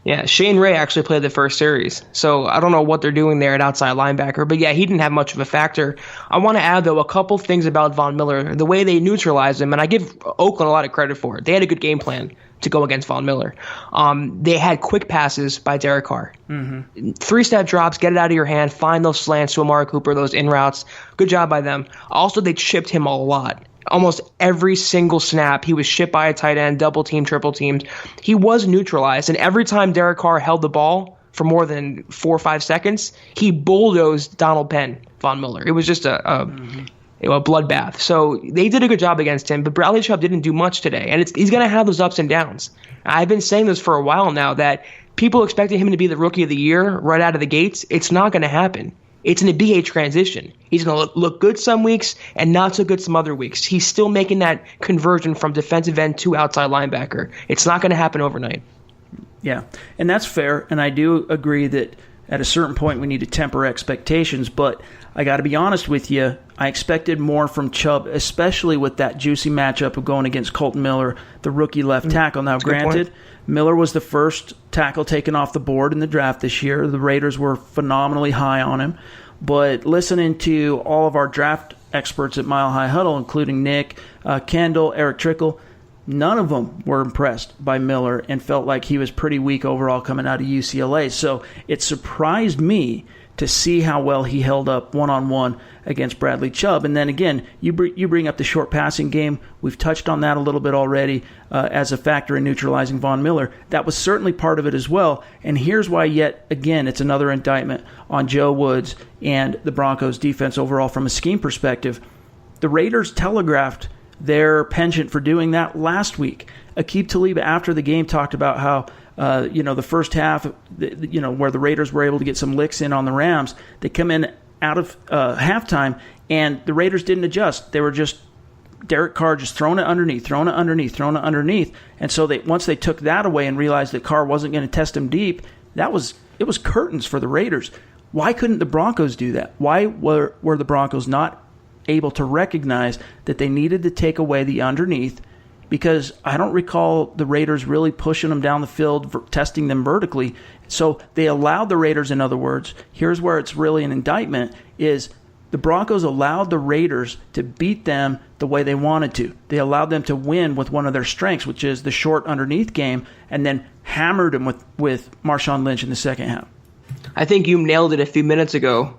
Yeah, Shane Ray actually played the first series, so I don't know what they're doing there at outside linebacker, but yeah, he didn't have much of a factor. I want to add, though, a couple things about Von Miller, the way they neutralized him, and I give Oakland a lot of credit for it. They had a good game plan to go against Von Miller. They had quick passes by Derek Carr. 3-step drops, get it out of your hand, find those slants to Amari Cooper, those in routes. Good job by them. Also, they chipped him a lot. Almost every single snap, he was shipped by a tight end, double team, triple teamed. He was neutralized, and every time Derek Carr held the ball for more than 4 or 5 seconds, he bulldozed Donald Penn, Von Miller. It was just a bloodbath. So they did a good job against him, but Bradley Chubb didn't do much today, and he's going to have those ups and downs. I've been saying this for a while now, that people expecting him to be the rookie of the year right out of the gates. It's not going to happen. It's going to be a transition. He's going to look good some weeks and not so good some other weeks. He's still making that conversion from defensive end to outside linebacker. It's not going to happen overnight. Yeah, and that's fair, and I do agree that at a certain point we need to temper expectations, but I got to be honest with you, I expected more from Chubb, especially with that juicy matchup of going against Colton Miller, the rookie left tackle. Now, granted, Miller was the first tackle taken off the board in the draft this year. The Raiders were phenomenally high on him. But listening to all of our draft experts at Mile High Huddle, including Nick, Kendall, Eric Trickle, none of them were impressed by Miller and felt like he was pretty weak overall coming out of UCLA. So it surprised me to see how well he held up one-on-one against Bradley Chubb. And then again, you bring up the short passing game. We've touched on that a little bit already as a factor in neutralizing Von Miller. That was certainly part of it as well. And here's why, yet again, it's another indictment on Joe Woods and the Broncos defense overall from a scheme perspective. The Raiders telegraphed their penchant for doing that last week. Aqib Talib, after the game, talked about how the first half, where the Raiders were able to get some licks in on the Rams, they come in out of halftime, and the Raiders didn't adjust. They were just Derek Carr just throwing it underneath. And so once they took that away and realized that Carr wasn't going to test him deep, it was curtains for the Raiders. Why couldn't the Broncos do that? Why were the Broncos not able to recognize that they needed to take away the underneath? Because I don't recall the Raiders really pushing them down the field, testing them vertically. So they allowed the Raiders, in other words, here's where it's really an indictment, is The Broncos allowed the Raiders to beat them the way they wanted to. They allowed them to win with one of their strengths, which is the short underneath game, and then hammered them with Marshawn Lynch in the second half. I think you nailed it a few minutes ago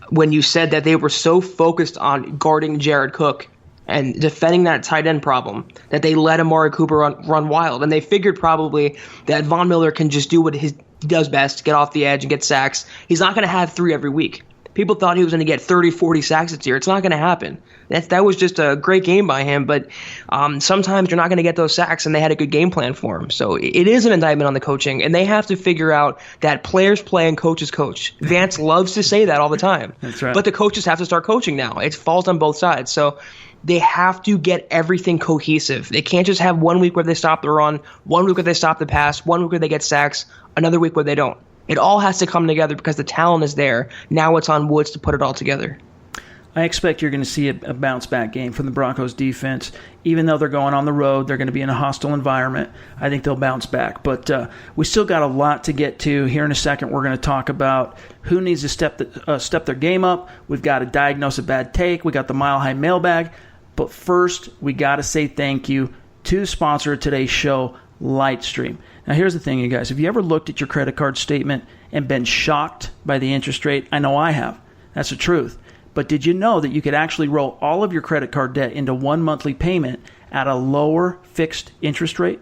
when you said that they were so focused on guarding Jared Cook and defending that tight end problem that they let Amari Cooper run wild. And they figured probably that Von Miller can just do what he does best, get off the edge and get sacks. He's not going to have 3 every week. People thought he was going to get 30, 40 sacks this year. It's not going to happen. That was just a great game by him, but sometimes you're not going to get those sacks, and they had a good game plan for him. So it is an indictment on the coaching, and they have to figure out that players play and coaches coach. Vance loves to say that all the time. That's right. But the coaches have to start coaching now. It falls on both sides. So they have to get everything cohesive. They can't just have 1 week where they stop the run, 1 week where they stop the pass, 1 week where they get sacks, another week where they don't. It all has to come together because the talent is there. Now it's on Woods to put it all together. I expect you're going to see a bounce-back game from the Broncos defense. Even though they're going on the road, they're going to be in a hostile environment. I think they'll bounce back. But we still got a lot to get to. Here in a second, we're going to talk about who needs to step their game up. We've got to diagnose a bad take. We got the Mile High mailbag. But first, we got to say thank you to the sponsor of today's show, Lightstream. Now, here's the thing, you guys. Have you ever looked at your credit card statement and been shocked by the interest rate? I know I have. That's the truth. But did you know that you could actually roll all of your credit card debt into one monthly payment at a lower fixed interest rate?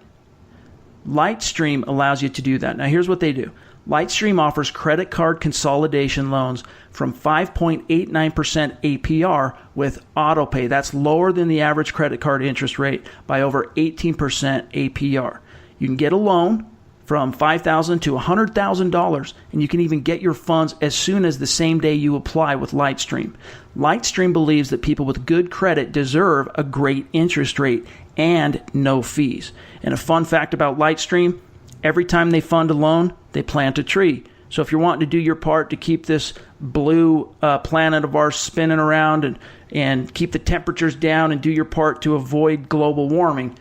Lightstream allows you to do that. Now, here's what they do. Lightstream offers credit card consolidation loans from 5.89% APR with autopay. That's lower than the average credit card interest rate by over 18% APR. You can get a loan from $5,000 to $100,000, and you can even get your funds as soon as the same day you apply with Lightstream. Lightstream believes that people with good credit deserve a great interest rate and no fees. And a fun fact about Lightstream, every time they fund a loan, they plant a tree. So if you're wanting to do your part to keep this blue planet of ours spinning around and keep the temperatures down and do your part to avoid global warming,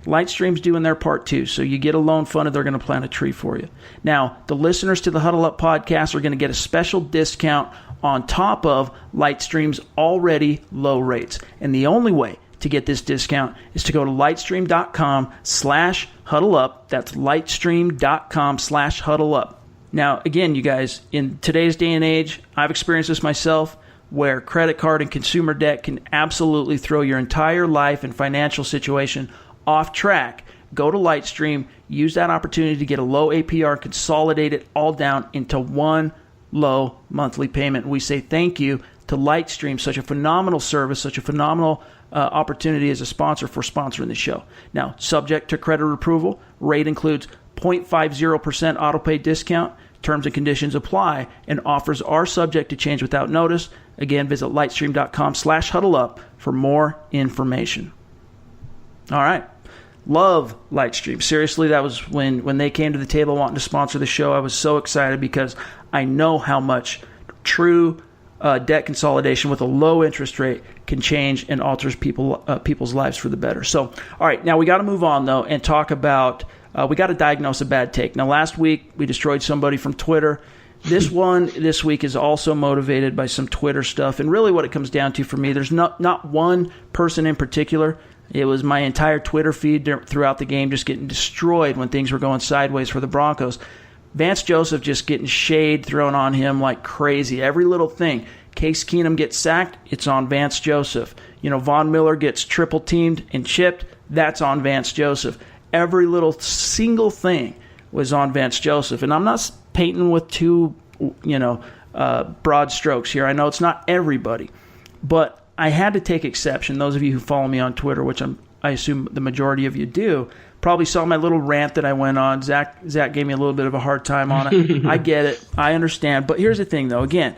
Lightstream's doing their part too. So you get a loan funded, they're going to plant a tree for you. Now, the listeners to the Huddle Up podcast are going to get a special discount on top of Lightstream's already low rates. And the only way to get this discount is to go to lightstream.com/huddleup. That's lightstream.com/huddleup. Now, again, you guys, in today's day and age, I've experienced this myself, where credit card and consumer debt can absolutely throw your entire life and financial situation off track. Go to Lightstream, use that opportunity to get a low APR, consolidate it all down into one low monthly payment. We say thank you to Lightstream, such a phenomenal service, such a phenomenal opportunity as a sponsor for sponsoring the show. Now, subject to credit approval, rate includes 0.50% autopay discount. Terms and conditions apply, and offers are subject to change without notice. Again, visit lightstream.com/huddleup for more information. All right. Love Lightstream. Seriously, that was when they came to the table wanting to sponsor the show. I was so excited because I know how much true debt consolidation with a low interest rate can change and alters people's lives for the better. So, all right, now we got to move on, though, and talk about we got to diagnose a bad take. Now, last week we destroyed somebody from Twitter. This one this week is also motivated by some Twitter stuff. And really what it comes down to for me, there's not one person in particular. It was my entire Twitter feed throughout the game just getting destroyed when things were going sideways for the Broncos. Vance Joseph just getting shade thrown on him like crazy. Every little thing. Case Keenum gets sacked, it's on Vance Joseph. Von Miller gets triple teamed and chipped, that's on Vance Joseph. Every little single thing was on Vance Joseph. And I'm not painting with too, broad strokes here. I know it's not everybody. But I had to take exception. Those of you who follow me on Twitter, which I assume the majority of you do, probably saw my little rant that I went on. Zach gave me a little bit of a hard time on it. I get it. I understand. But here's the thing, though. Again,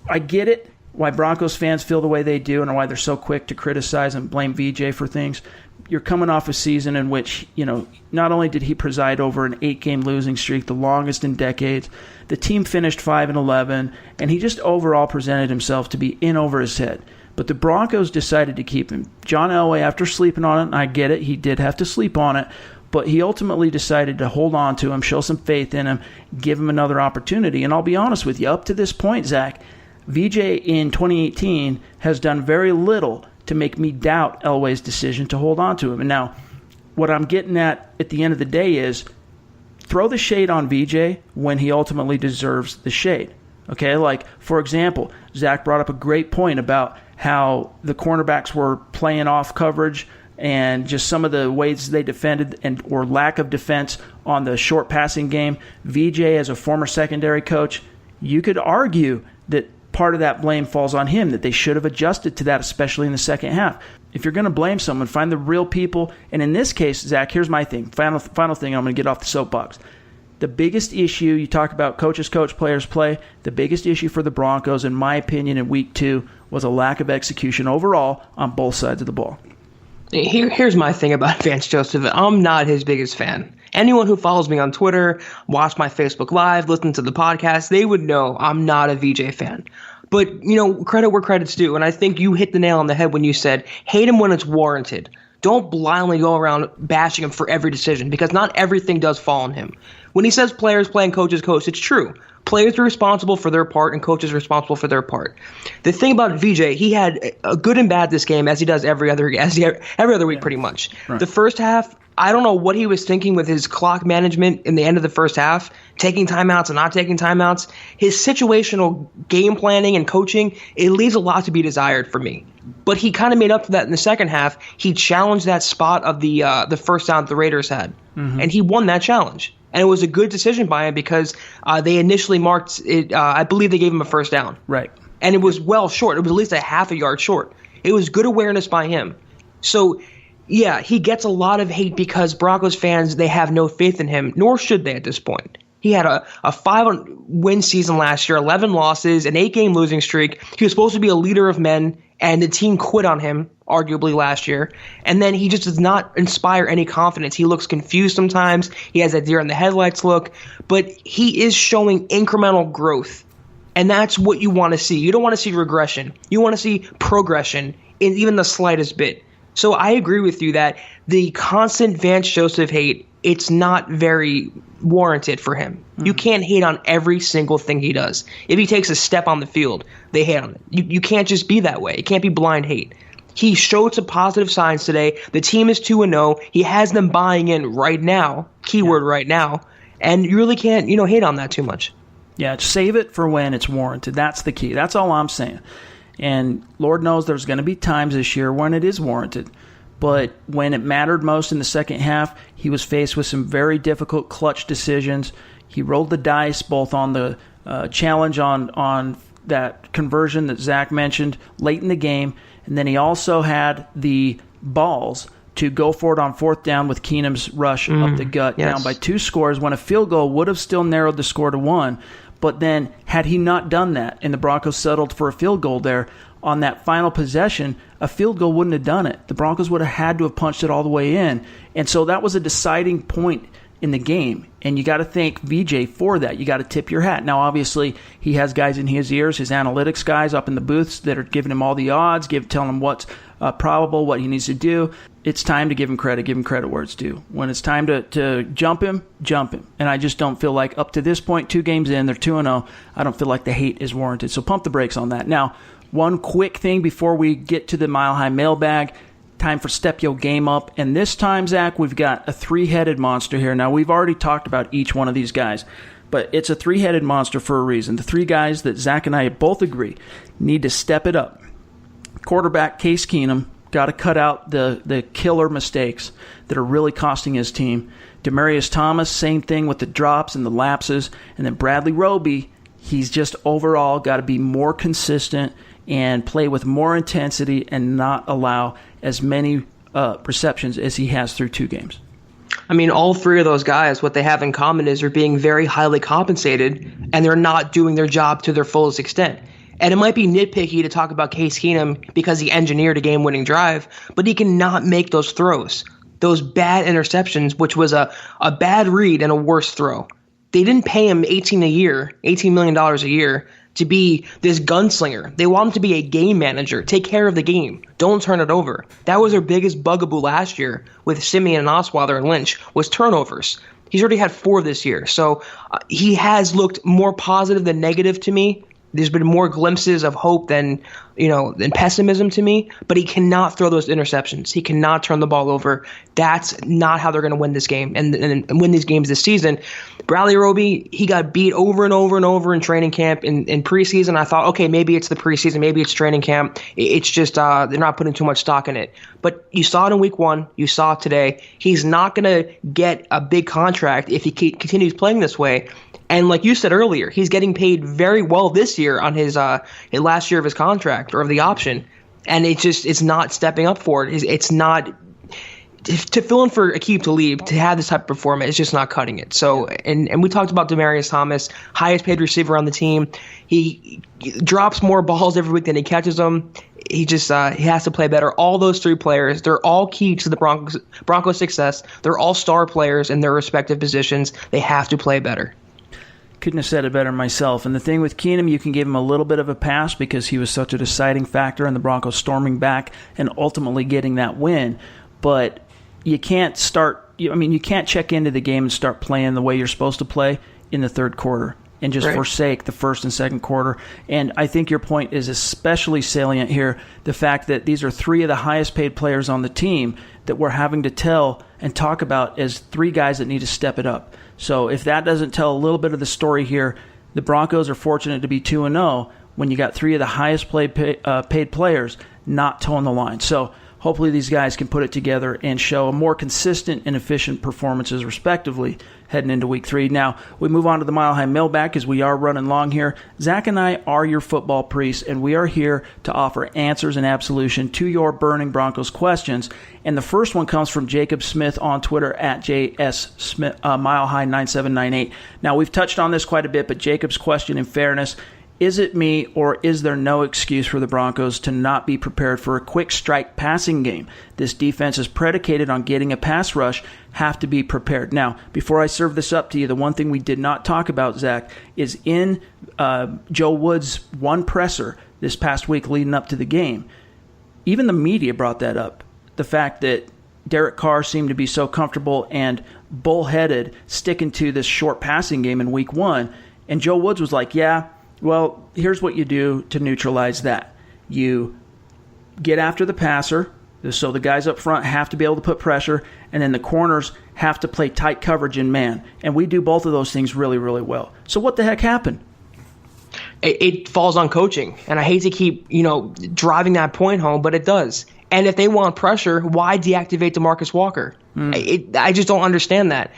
I get it, why Broncos fans feel the way they do and why they're so quick to criticize and blame VJ for things. You're coming off a season in which, not only did he preside over an 8-game losing streak, the longest in decades, the team finished 5-11, and he just overall presented himself to be in over his head. But the Broncos decided to keep him. John Elway, after sleeping on it, and I get it, he did have to sleep on it, but he ultimately decided to hold on to him, show some faith in him, give him another opportunity. And I'll be honest with you, up to this point, Zach, VJ in 2018 has done very little to make me doubt Elway's decision to hold on to him. And now, what I'm getting at the end of the day is throw the shade on VJ when he ultimately deserves the shade. Okay, like, for example, Zach brought up a great point about how the cornerbacks were playing off coverage and just some of the ways they defended or lack of defense on the short passing game. VJ, as a former secondary coach, you could argue that part of that blame falls on him, that they should have adjusted to that, especially in the second half. If you're going to blame someone, find the real people. And in this case, Zach, here's my thing. Final thing, I'm going to get off the soapbox. The biggest issue, you talk about coaches coach, players play, the biggest issue for the Broncos, in my opinion, in week 2 was a lack of execution overall on both sides of the ball. Here's my thing about Vance Joseph. I'm not his biggest fan. Anyone who follows me on Twitter, watch my Facebook Live, listen to the podcast, they would know I'm not a VJ fan. But, credit where credit's due. And I think you hit the nail on the head when you said, hate him when it's warranted. Don't blindly go around bashing him for every decision, because not everything does fall on him. When he says players play and coaches coach, it's true. Players are responsible for their part and coaches are responsible for their part. The thing about VJ, he had a good and bad this game, as he does every other week pretty much. Right. The first half, I don't know what he was thinking with his clock management in the end of the first half, taking timeouts and not taking timeouts. His situational game planning and coaching, it leaves a lot to be desired for me. But he kind of made up for that in the second half. He challenged that spot of the first down the Raiders had, and he won that challenge. And it was a good decision by him because they initially marked it. I believe they gave him a first down. Right. And it was well short. It was at least a half a yard short. It was good awareness by him. So, yeah, he gets a lot of hate because Broncos fans, they have no faith in him, nor should they at this point. He had a 5-win season last year, 11 losses, an 8-game losing streak. He was supposed to be a leader of men, and the team quit on him, arguably, last year. And then he just does not inspire any confidence. He looks confused sometimes. He has that deer in the headlights look. But he is showing incremental growth. And that's what you want to see. You don't want to see regression. You want to see progression in even the slightest bit. So I agree with you that the constant Vance Joseph hate, it's not very warranted for him. You can't hate on every single thing he does. If he takes a step on the field, they hate on it. You can't just be that way. It can't be blind hate. He showed some positive signs today. The team is 2-0. He has them buying in right now, keyword right now, and you really can't, hate on that too much. Yeah, save it for when it's warranted. That's the key. That's all I'm saying. And Lord knows there's going to be times this year when it is warranted. But when it mattered most in the second half, he was faced with some very difficult clutch decisions. He rolled the dice both on the challenge on that conversion that Zach mentioned late in the game, and then he also had the balls to go for it on fourth down with Keenum's rush up the gut, down by 2 scores, when a field goal would have still narrowed the score to 1. But then had he not done that and the Broncos settled for a field goal there, on that final possession, a field goal wouldn't have done it. The Broncos would have had to have punched it all the way in. And so that was a deciding point in the game. And you got to thank VJ for that. You got to tip your hat. Now, obviously, he has guys in his ears, his analytics guys up in the booths that are giving him all the odds, telling him what's probable, what he needs to do. It's time to give him credit where it's due. When it's time to jump him. And I just don't feel like up to this point, 2 games in, they're 2-0, I don't feel like the hate is warranted. So pump the brakes on that. Now, one quick thing before we get to the Mile High mailbag. Time for Step Yo Game Up. And this time, Zach, we've got a 3-headed monster here. Now, we've already talked about each one of these guys, but it's a 3-headed monster for a reason. The 3 guys that Zach and I both agree need to step it up. Quarterback Case Keenum, got to cut out the killer mistakes that are really costing his team. Demaryius Thomas, same thing with the drops and the lapses. And then Bradley Roby, he's just overall got to be more consistent and play with more intensity and not allow as many receptions as he has through 2 games. I mean, all 3 of those guys, what they have in common is they're being very highly compensated, and they're not doing their job to their fullest extent. And it might be nitpicky to talk about Case Keenum because he engineered a game-winning drive, but he cannot make those throws. Those bad interceptions, which was a bad read and a worse throw. They didn't pay him $18 million a year to be this gunslinger. They want him to be a game manager. Take care of the game. Don't turn it over. That was their biggest bugaboo last year with Simeon and Osweiler and Lynch, was turnovers. He's already had 4 this year. So he has looked more positive than negative to me. There's been more glimpses of hope than pessimism to me, but he cannot throw those interceptions. He cannot turn the ball over. That's not how they're going to win this game and win these games this season. Bradley Roby, he got beat over and over and over in training camp in preseason. I thought, okay, maybe it's the preseason, maybe it's training camp. It's just they're not putting too much stock in it. But you saw it in week 1. You saw it today. He's not going to get a big contract if he continues playing this way. And like you said earlier, he's getting paid very well this year on his last year of his contract or of the option, and it's not stepping up for it. It's not to fill in for Aqib Talib, to have this type of performance. It's just not cutting it. So and we talked about Demaryius Thomas, highest paid receiver on the team. He drops more balls every week than he catches them. He just he has to play better. All those 3 players, they're all key to the Broncos' success. They're all star players in their respective positions. They have to play better. Couldn't have said it better myself. And the thing with Keenum, you can give him a little bit of a pass because he was such a deciding factor in the Broncos storming back and ultimately getting that win. But you can't you can't check into the game and start playing the way you're supposed to play in the third quarter and just forsake the first and second quarter. And I think your point is especially salient here, the fact that these are 3 of the highest paid players on the team that we're having to tell and talk about as 3 guys that need to step it up. So if that doesn't tell a little bit of the story here, the Broncos are fortunate to be 2-0 when you got 3 of the highest paid players not towing the line. So hopefully these guys can put it together and show a more consistent and efficient performances respectively heading into week 3. Now, we move on to the Mile High Mailbag as we are running long here. Zach and I are your football priests, and we are here to offer answers and absolution to your burning Broncos questions. And the first one comes from Jacob Smith on Twitter at JS Mile High 9798. Now, we've touched on this quite a bit, but Jacob's question, in fairness, is it me, or is there no excuse for the Broncos to not be prepared for a quick strike passing game? This defense is predicated on getting a pass rush, have to be prepared. Now, before I serve this up to you, the one thing we did not talk about, Zach, is in Joe Woods' one presser this past week leading up to the game. Even the media brought that up. The fact that Derek Carr seemed to be so comfortable and bullheaded sticking to this short passing game in week 1. And Joe Woods was like, yeah, well, here's what you do to neutralize that. You get after the passer, so the guys up front have to be able to put pressure, and then the corners have to play tight coverage in man. And we do both of those things really, really well. So what the heck happened? It falls on coaching. And I hate to keep, driving that point home, but it does. And if they want pressure, why deactivate DeMarcus Walker? I just don't understand that.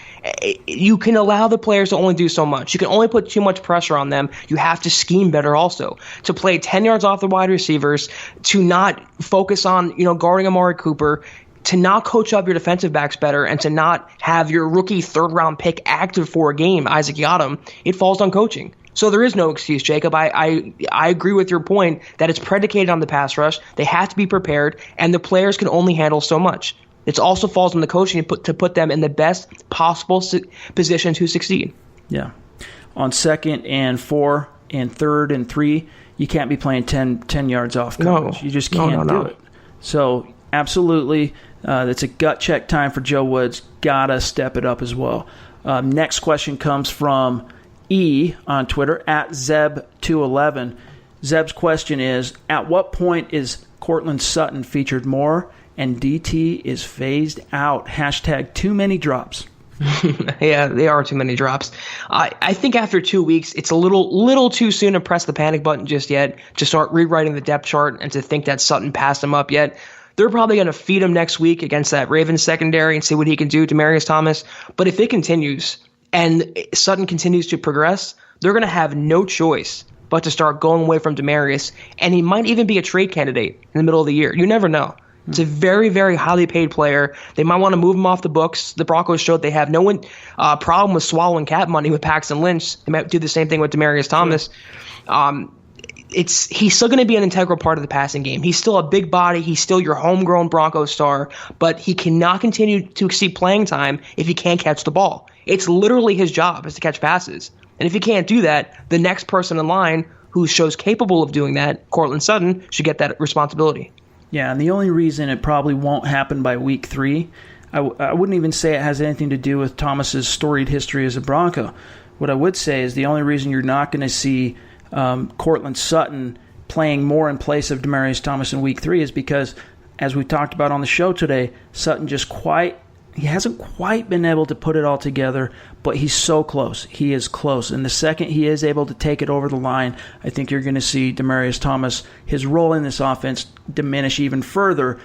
You can allow the players to only do so much. You can only put too much pressure on them. You have to scheme better also. To play 10 yards off the wide receivers, to not focus on, guarding Amari Cooper, to not coach up your defensive backs better, and to not have your rookie third-round pick active for a game, Isaac Yiadom, it falls on coaching. So there is no excuse, Jacob. I agree with your point that it's predicated on the pass rush. They have to be prepared, and the players can only handle so much. It also falls on the coaching to put them in the best possible position to succeed. Yeah. On 2nd and 4 and 3rd and 3, you can't be playing 10 yards off coverage. You just can't do it. So absolutely, it's a gut check time for Joe Woods. Gotta step it up as well. Next question comes from E on Twitter at Zeb211. Zeb's question is, at what point is Cortland Sutton featured more and DT is phased out? # too many drops. Yeah, they are too many drops. I think after 2 weeks, it's a little too soon to press the panic button just yet, to start rewriting the depth chart and to think that Sutton passed him up yet. They're probably going to feed him next week against that Ravens secondary and see what he can do to Demaryius Thomas. But if it continues and Sutton continues to progress, they're going to have no choice but to start going away from Demaryius, and he might even be a trade candidate in the middle of the year. You never know. It's a very, very highly paid player. They might want to move him off the books. The Broncos showed they have no problem with swallowing cap money with Paxton Lynch. They might do the same thing with Demaryius Thomas. He's still going to be an integral part of the passing game. He's still a big body. He's still your homegrown Broncos star, but he cannot continue to exceed playing time if he can't catch the ball. It's literally his job is to catch passes. And if he can't do that, the next person in line who shows capable of doing that, Cortland Sutton, should get that responsibility. Yeah, and the only reason it probably won't happen by week 3, I wouldn't even say it has anything to do with Thomas's storied history as a Bronco. What I would say is the only reason you're not going to see Cortland Sutton playing more in place of Demaryius Thomas in Week 3 is because, as we talked about on the show today, Sutton he hasn't quite been able to put it all together, but he's so close. He is close. And the second he is able to take it over the line, I think you're going to see Demaryius Thomas, his role in this offense, diminish even further,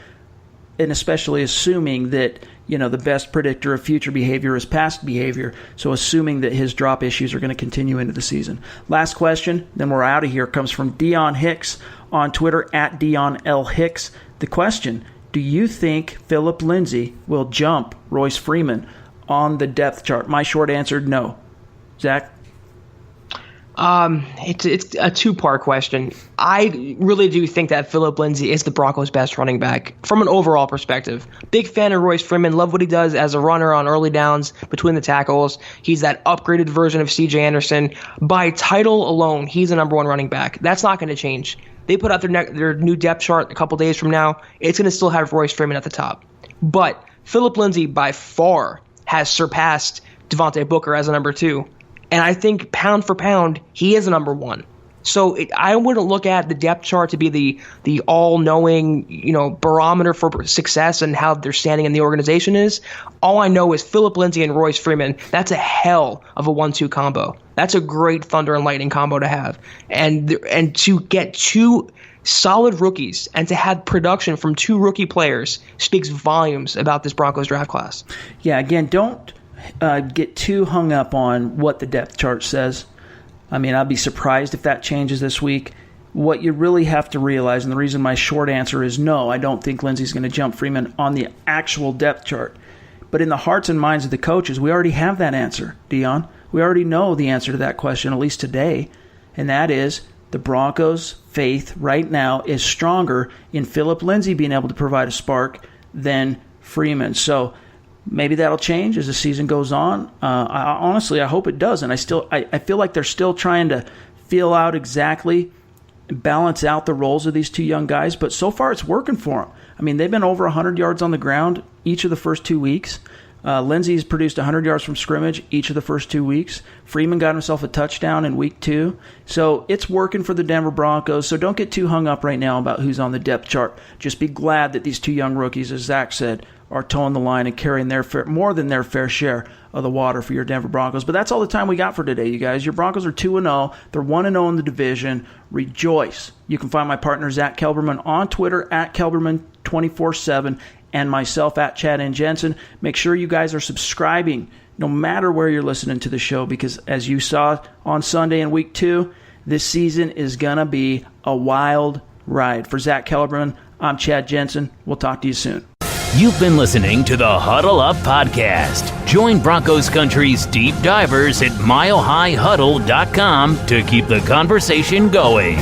and especially assuming that, the best predictor of future behavior is past behavior. So assuming that his drop issues are going to continue into the season. Last question, then we're out of here, comes from Dion Hicks on Twitter, at Dion L. Hicks. The question: do you think Philip Lindsay will jump Royce Freeman on the depth chart? My short answer, no. Zach? It's a two-part question. I really do think that Philip Lindsay is the Broncos' best running back from an overall perspective. Big fan of Royce Freeman. Love what he does as a runner on early downs between the tackles. He's that upgraded version of C.J. Anderson. By title alone, he's the number one running back. That's not going to change. They put out their new depth chart a couple days from now. It's going to still have Royce Freeman at the top. But Philip Lindsay by far has surpassed Devontae Booker as a number 2. And I think pound for pound, he is a number 1. So I wouldn't look at the depth chart to be the all-knowing, barometer for success and how their standing in the organization is. All I know is Philip Lindsay and Royce Freeman, that's a hell of a 1-2 combo. That's a great thunder and lightning combo to have. And to get 2 solid rookies and to have production from 2 rookie players speaks volumes about this Broncos draft class. Yeah, again, don't get too hung up on what the depth chart says. I mean, I'd be surprised if that changes this week. What you really have to realize, and the reason my short answer is no, I don't think Lindsay's going to jump Freeman on the actual depth chart. But in the hearts and minds of the coaches, we already have that answer, Dion. We already know the answer to that question, at least today. And that is the Broncos' faith right now is stronger in Philip Lindsay being able to provide a spark than Freeman. So maybe that'll change as the season goes on. I hope it does. And I feel like they're still trying to feel out exactly, balance out the roles of these 2 young guys. But so far it's working for them. I mean, they've been over 100 yards on the ground each of the first 2 weeks. Lindsay's produced 100 yards from scrimmage each of the first 2 weeks. Freeman got himself a touchdown in week 2. So it's working for the Denver Broncos. So don't get too hung up right now about who's on the depth chart. Just be glad that these 2 young rookies, as Zach said, are towing the line and carrying more than their fair share of the water for your Denver Broncos. But that's all the time we got for today, you guys. Your Broncos are 2-0. They're 1-0 in the division. Rejoice. You can find my partner, Zack Kelberman, on Twitter, at Kelberman247, and myself, at Chad and Jensen. Make sure you guys are subscribing no matter where you're listening to the show, because as you saw on Sunday in Week 2, this season is going to be a wild ride. For Zack Kelberman, I'm Chad Jensen. We'll talk to you soon. You've been listening to the Huddle Up Podcast. Join Broncos Country's deep divers at milehighhuddle.com to keep the conversation going.